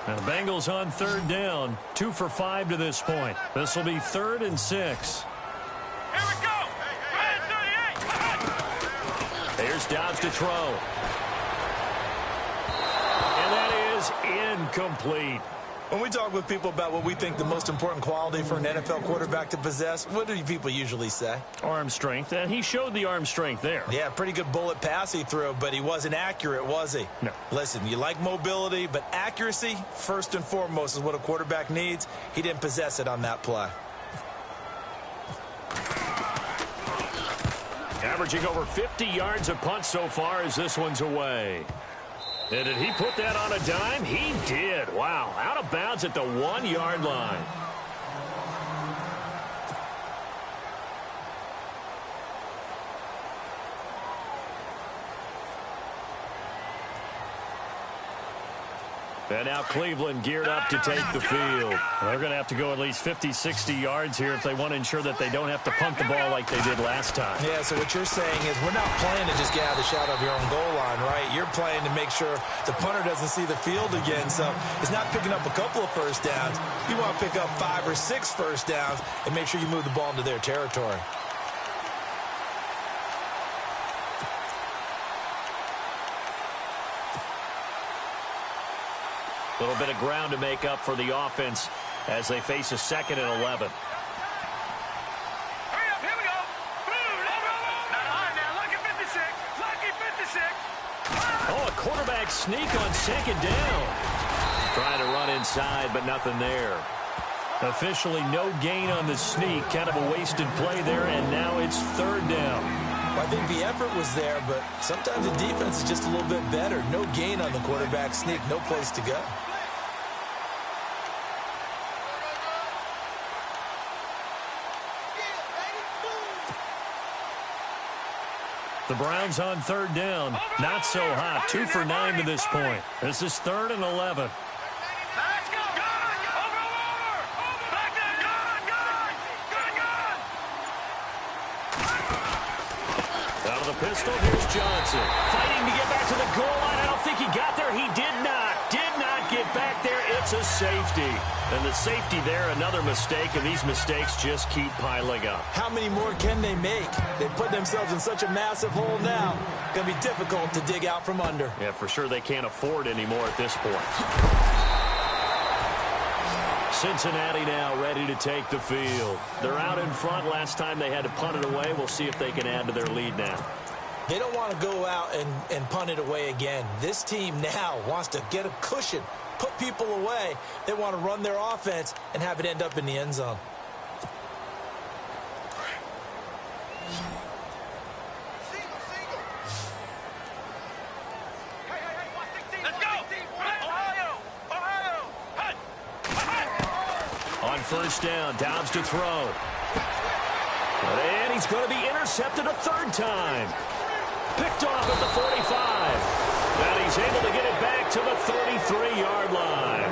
And the Bengals on 3rd down. 2 for 5 to this point. This will be 3rd and 6. Here we go. Hey, 38. Here's Dobbs to throw. And that is incomplete. When we talk with people about what we think the most important quality for an NFL quarterback to possess, what do people usually say? Arm strength, and he showed the arm strength there. Yeah, pretty good bullet pass he threw, but he wasn't accurate, was he? No. Listen, you like mobility, but accuracy, first and foremost, is what a quarterback needs. He didn't possess it on that play. Averaging over 50 yards a punt so far as this one's away. And did he put that on a dime? He did. Wow. Out of bounds at the 1-yard line. And now Cleveland geared up to take the field. They're going to have to go at least 50, 60 yards here if they want to ensure that they don't have to punt the ball like they did last time. Yeah, so what you're saying is we're not playing to just get out of the shadow of your own goal line, right? You're playing to make sure the punter doesn't see the field again. So it's not picking up a couple of first downs. You want to pick up 5 or 6 first downs and make sure you move the ball into their territory. A little bit of ground to make up for the offense as they face a 2nd and 11. Hurry up, here we go. Now, lucky 56. Lucky 56. Oh, a quarterback sneak on 2nd down. Trying to run inside, but nothing there. Officially no gain on the sneak. Kind of a wasted play there, and now it's 3rd down. Well, I think the effort was there, but sometimes the defense is just a little bit better. No gain on the quarterback sneak, no place to go. The Browns on 3rd down. Not so hot. 2 for 9 to this point. This is 3rd and 11. Let's go. Over. Back there. Gun. Out of the pistol. Here's Johnson. Fighting to get back to the goal line. I don't think he got there. He did not. Did not get back there. It's a safety. And the safety there, another mistake, and these mistakes just keep piling up. How many more can they make? They put themselves in such a massive hole now. Going to be difficult to dig out from under. Yeah, for sure they can't afford anymore at this point. Cincinnati now ready to take the field. They're out in front. Last time they had to punt it away. We'll see if they can add to their lead now. They don't want to go out and punt it away again. This team now wants to get a cushion, put people away. They want to run their offense and have it end up in the end zone. Let's go! Ohio! Ohio! Hunt! On first down, Downs to throw. And he's going to be intercepted a third time. Picked off at the 45. And he's able to get it back to the 33-yard line.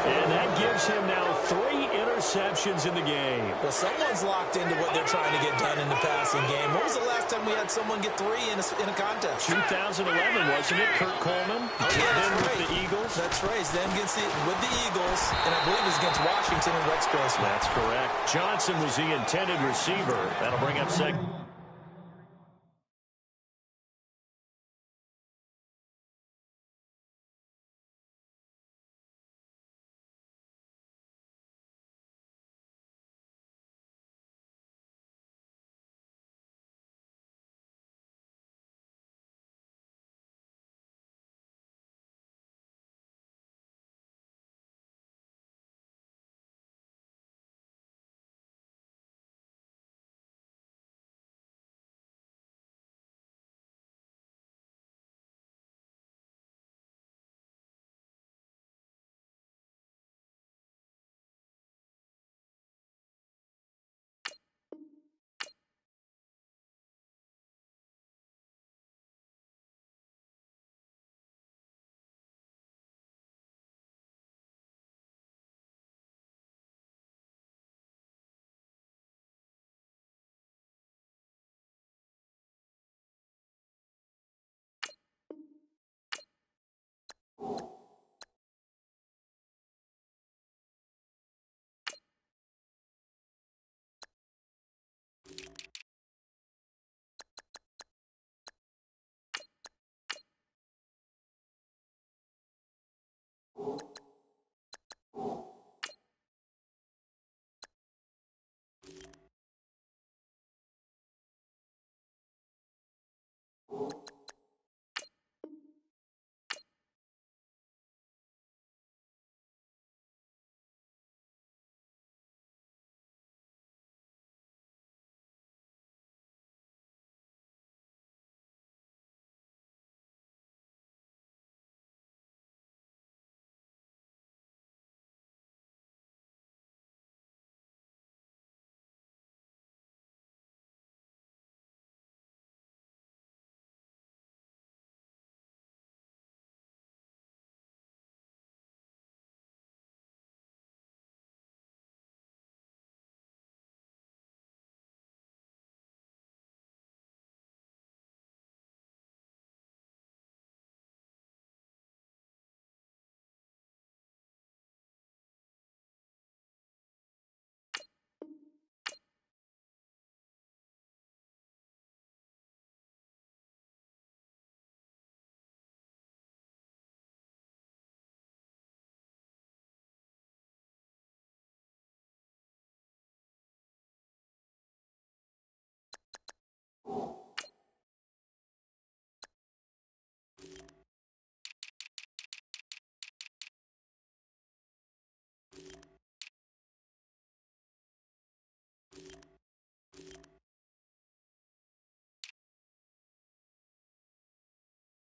And that gives him now 3 interceptions in the game. Well, someone's locked into what they're trying to get done in the passing game. When was the last time we had someone get 3 in a contest? 2011, wasn't it? Kurt Coleman. Oh, yeah, then that's with right. the Eagles. That's right. Then with the Eagles, and I believe it's against Washington and Rex Grossman. That's correct. Johnson was the intended receiver. That'll bring up second.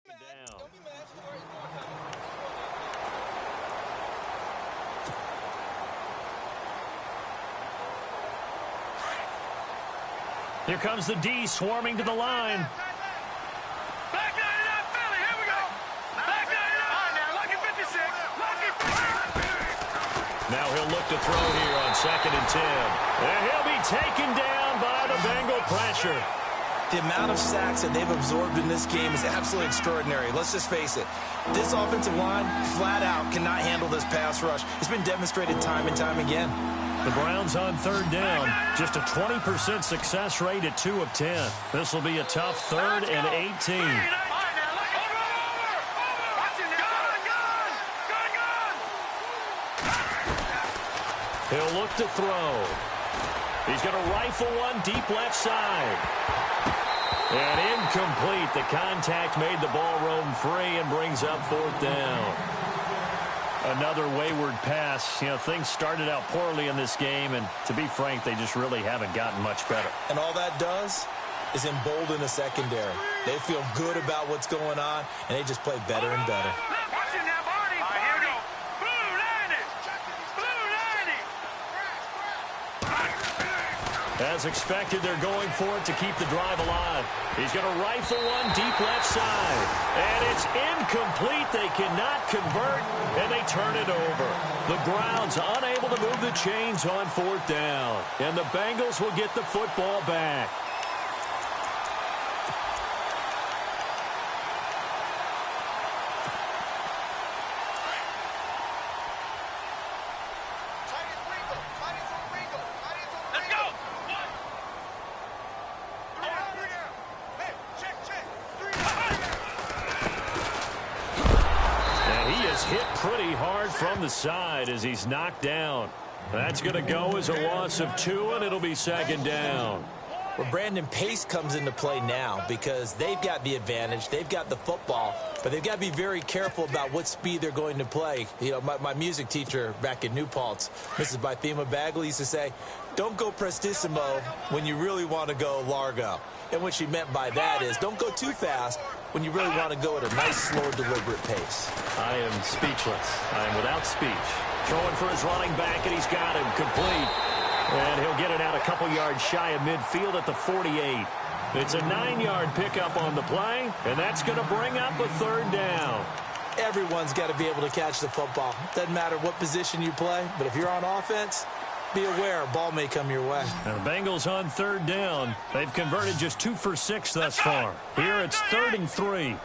Down. Here comes the D swarming to the line. Back 99 Philly, here we go. Back 99. All right, now, lucky 56. Lucky 56. Now he'll look to throw here on 2nd and 10. And he'll be taken down by the Bengal pressure. The amount of sacks that they've absorbed in this game is absolutely extraordinary. Let's just face it. This offensive line, flat out, cannot handle this pass rush. It's been demonstrated time and time again. The Browns on third down. Just a 20% success rate at 2 of 10. This will be a tough 3rd and 18. He'll look to throw. He's going to rifle one deep left side. And incomplete. The contact made the ball roam free and brings up 4th down. Another wayward pass. You know, things started out poorly in this game, and to be frank, they just really haven't gotten much better. And all that does is embolden the secondary. They feel good about what's going on, and they just play better and better. As expected, they're going for it to keep the drive alive. He's going to rifle one deep left side. And it's incomplete. They cannot convert, and they turn it over. The Browns unable to move the chains on 4th down. And the Bengals will get the football back. From the side as he's knocked down. That's going to go as a loss of 2, and it'll be 2nd down. Well, Brandon, pace comes into play now because they've got the advantage. They've got the football, but they've got to be very careful about what speed they're going to play. You know, my music teacher back in New Paltz, Mrs. Bythema Bagley, used to say, don't go prestissimo when you really want to go largo. And what she meant by that is don't go too fast when you really want to go at a nice, slow, deliberate pace. I am speechless. I am without speech. Throwing for his running back, and he's got him complete. And he'll get it out a couple yards shy of midfield at the 48. It's a 9-yard pickup on the play, and that's going to bring up a 3rd down. Everyone's got to be able to catch the football. Doesn't matter what position you play, but if you're on offense, be aware a ball may come your way. And the Bengals on 3rd down. They've converted just 2 for 6 thus far. Here it's 3rd and 3.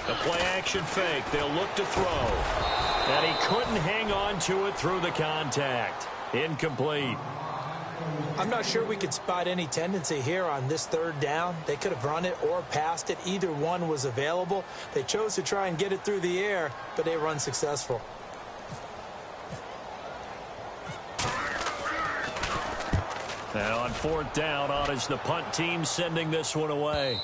The play-action fake. They'll look to throw. And he couldn't hang on to it through the contact. Incomplete. I'm not sure we could spot any tendency here on this 3rd down. They could have run it or passed it. Either one was available. They chose to try and get it through the air, but they were unsuccessful. And on 4th down, on is the punt team sending this one away.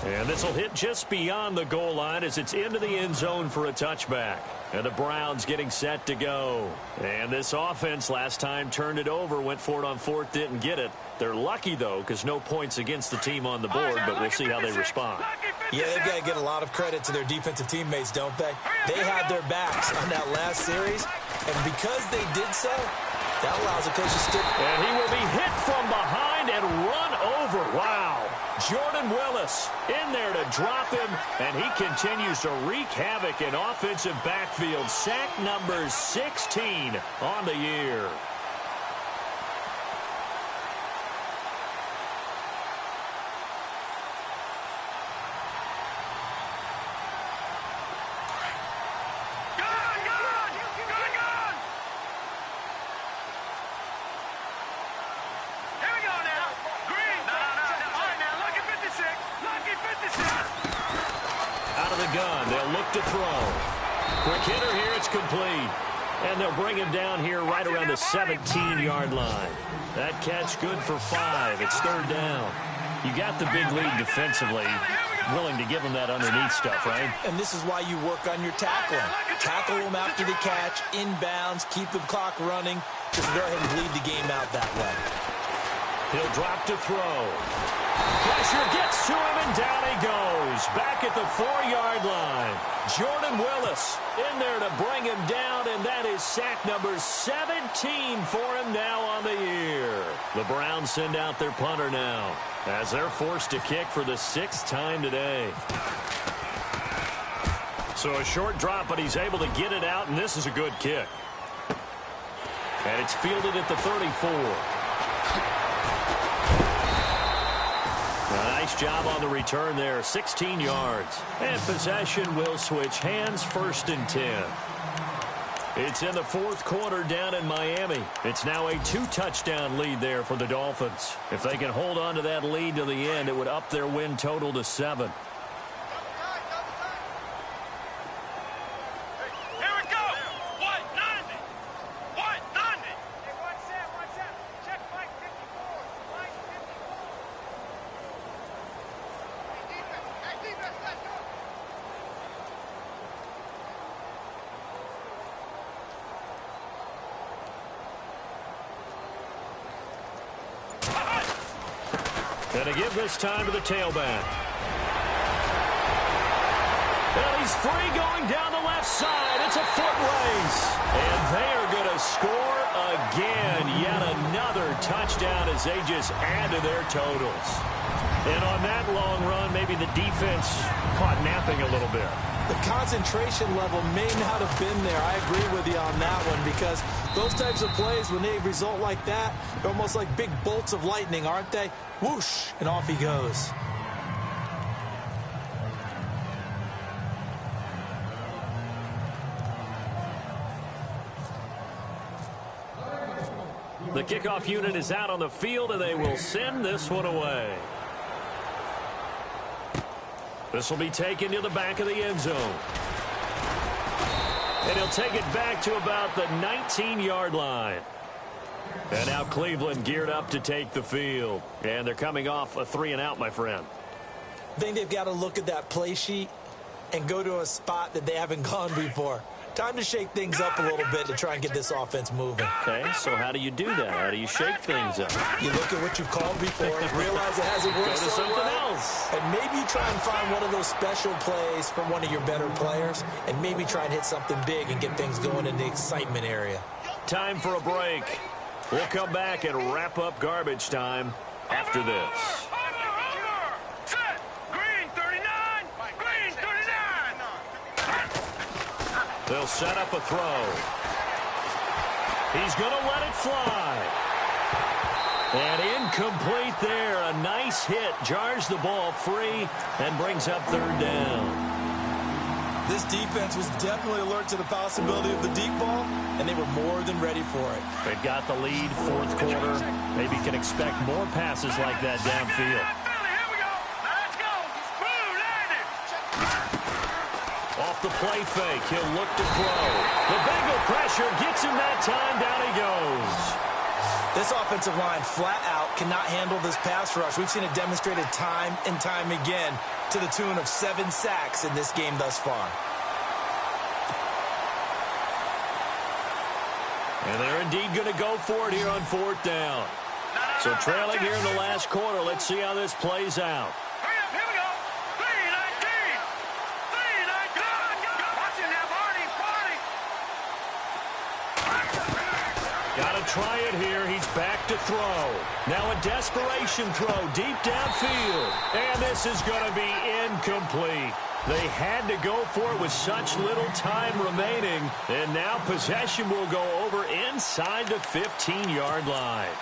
And this will hit just beyond the goal line as it's into the end zone for a touchback. And the Browns getting set to go. And this offense last time turned it over, went for it on 4th, didn't get it. They're lucky, though, because no points against the team on the board, but we'll see how they respond. Yeah, they've got to get a lot of credit to their defensive teammates, don't they? They had their backs on that last series, and because they did so, that allows the coach to stick. And he will be hit from behind and run over. Wow. Jordan Willis in there to drop him, and he continues to wreak havoc in offensive backfield. Sack number 16 on the year. To throw. Quick hitter here, it's complete. And they'll bring him down here right around the 17-yard line. That catch good for 5. It's 3rd down. You got the big lead defensively. Willing to give them that underneath stuff, right? And this is why you work on your tackling. Tackle them after the catch, inbounds, keep the clock running. Just go ahead and bleed the game out that way. He'll drop to throw. Pressure gets to him, and down he goes. Back at the 4-yard line. Jordan Willis in there to bring him down, and that is sack number 17 for him now on the year. The Browns send out their punter now as they're forced to kick for the 6th time today. So a short drop, but he's able to get it out, and this is a good kick. And it's fielded at the 34. Nice job on the return there, 16 yards. And possession will switch hands, 1st and 10. It's in the 4th quarter down in Miami. It's now a 2-touchdown lead there for the Dolphins. If they can hold on to that lead to the end, it would up their win total to 7. And to give this time to the tailback. And he's free going down the left side. It's a foot race. And they are going to score again. Yet another touchdown as they just add to their totals. And on that long run, maybe the defense caught napping a little bit. The concentration level may not have been there. I agree with you on that one, because those types of plays, when they result like that, they're almost like big bolts of lightning, aren't they? Whoosh, and off he goes. The kickoff unit is out on the field, and they will send this one away. This will be taken to the back of the end zone. And he'll take it back to about the 19-yard line. And now Cleveland geared up to take the field. And they're coming off a 3-and-out, my friend. I think they've got to look at that play sheet and go to a spot that they haven't gone before. Time to shake things up a little bit to try and get this offense moving. Okay, so how do you do that? How do you shake things up? You look at what you've called before, realize it hasn't worked Go to so something well, else. and maybe you try and find one of those special plays from one of your better players, and maybe try and hit something big and get things going in the excitement area. Time for a break. We'll come back and wrap up garbage time after this. Set. Green 39. Green 39. They'll set up a throw. He's going to let it fly. And incomplete there. A nice hit. Jars the ball free and brings up 3rd down. This defense was definitely alert to the possibility of the deep ball, and they were more than ready for it. They've got the lead, 4th quarter. Maybe can expect more passes like that downfield. Here we go. Let's go. Boom, landed. Off the play fake, he'll look to throw. The Bengal pressure gets him that time. Down he goes. This offensive line flat out cannot handle this pass rush. We've seen it demonstrated time and time again to the tune of 7 sacks in this game thus far. And they're indeed going to go for it here on 4th down. So trailing here in the last quarter, let's see how this plays out. Hurry up, here we go. 3-19. 3-19. Watch it now, Barney. Got to try it here. He's back to throw. Now a desperation throw deep downfield. And this is going to be incomplete. They had to go for it with such little time remaining. And now possession will go over inside the 15-yard line.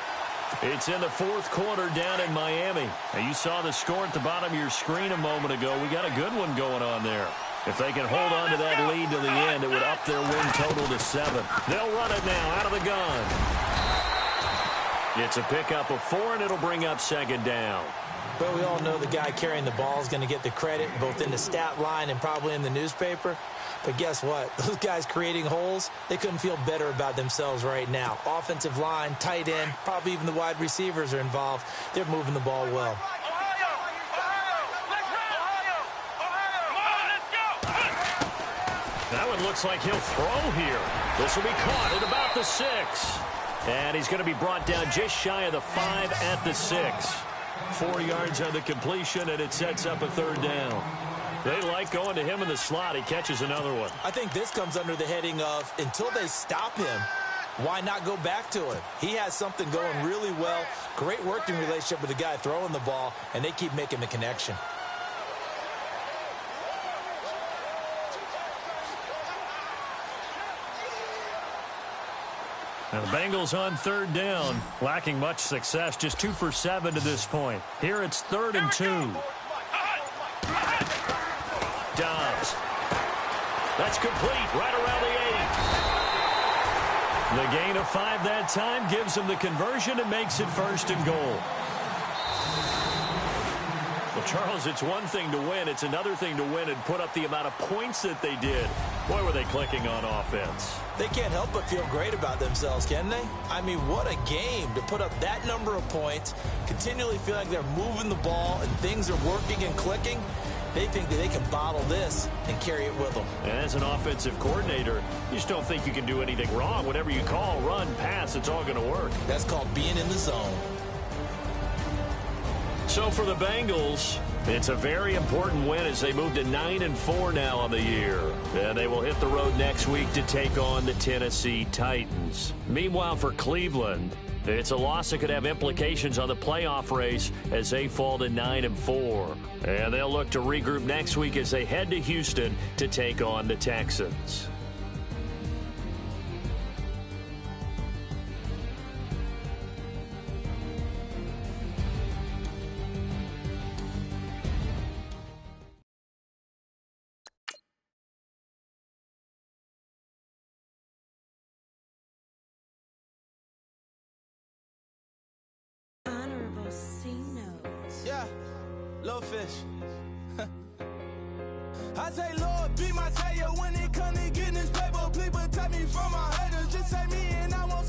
It's in the 4th quarter down in Miami. Now you saw the score at the bottom of your screen a moment ago. We got a good one going on there. If they can hold on to that lead to the end, it would up their win total to 7. They'll run it now out of the gun. It's a pickup of 4, and it'll bring up 2nd down. But we all know the guy carrying the ball is going to get the credit, both in the stat line and probably in the newspaper. But guess what? Those guys creating holes, they couldn't feel better about themselves right now. Offensive line, tight end, probably even the wide receivers are involved. They're moving the ball well. That one looks like he'll throw here. This will be caught at about the 6. And he's going to be brought down just shy of the 5 at the 6. 4 yards on the completion, and it sets up a 3rd down. They like going to him in the slot. He catches another one. I think this comes under the heading of, until they stop him, why not go back to him? He has something going really well. Great working relationship with the guy throwing the ball, and they keep making the connection. And the Bengals on third down, lacking much success, just 2 for 7 to this point. Here it's 3rd and 2. Dobbs. That's complete right around the 8. The gain of 5 that time gives them the conversion and makes it 1st and goal. Well, Charles, it's one thing to win. It's another thing to win and put up the amount of points that they did. Boy, were they clicking on offense. They can't help but feel great about themselves, can they? I mean, what a game to put up that number of points, continually feel like they're moving the ball and things are working and clicking. They think that they can bottle this and carry it with them. And as an offensive coordinator, you just don't think you can do anything wrong. Whatever you call, run, pass, it's all going to work. That's called being in the zone. So for the Bengals, it's a very important win as they move to 9-4 now on the year. And they will hit the road next week to take on the Tennessee Titans. Meanwhile, for Cleveland, it's a loss that could have implications on the playoff race as they fall to 9-4. And they'll look to regroup next week as they head to Houston to take on the Texans. Yeah, little fish. I say, Lord, be my savior when it comes to getting this paper. Please protect me from my haters. Just say me and I won't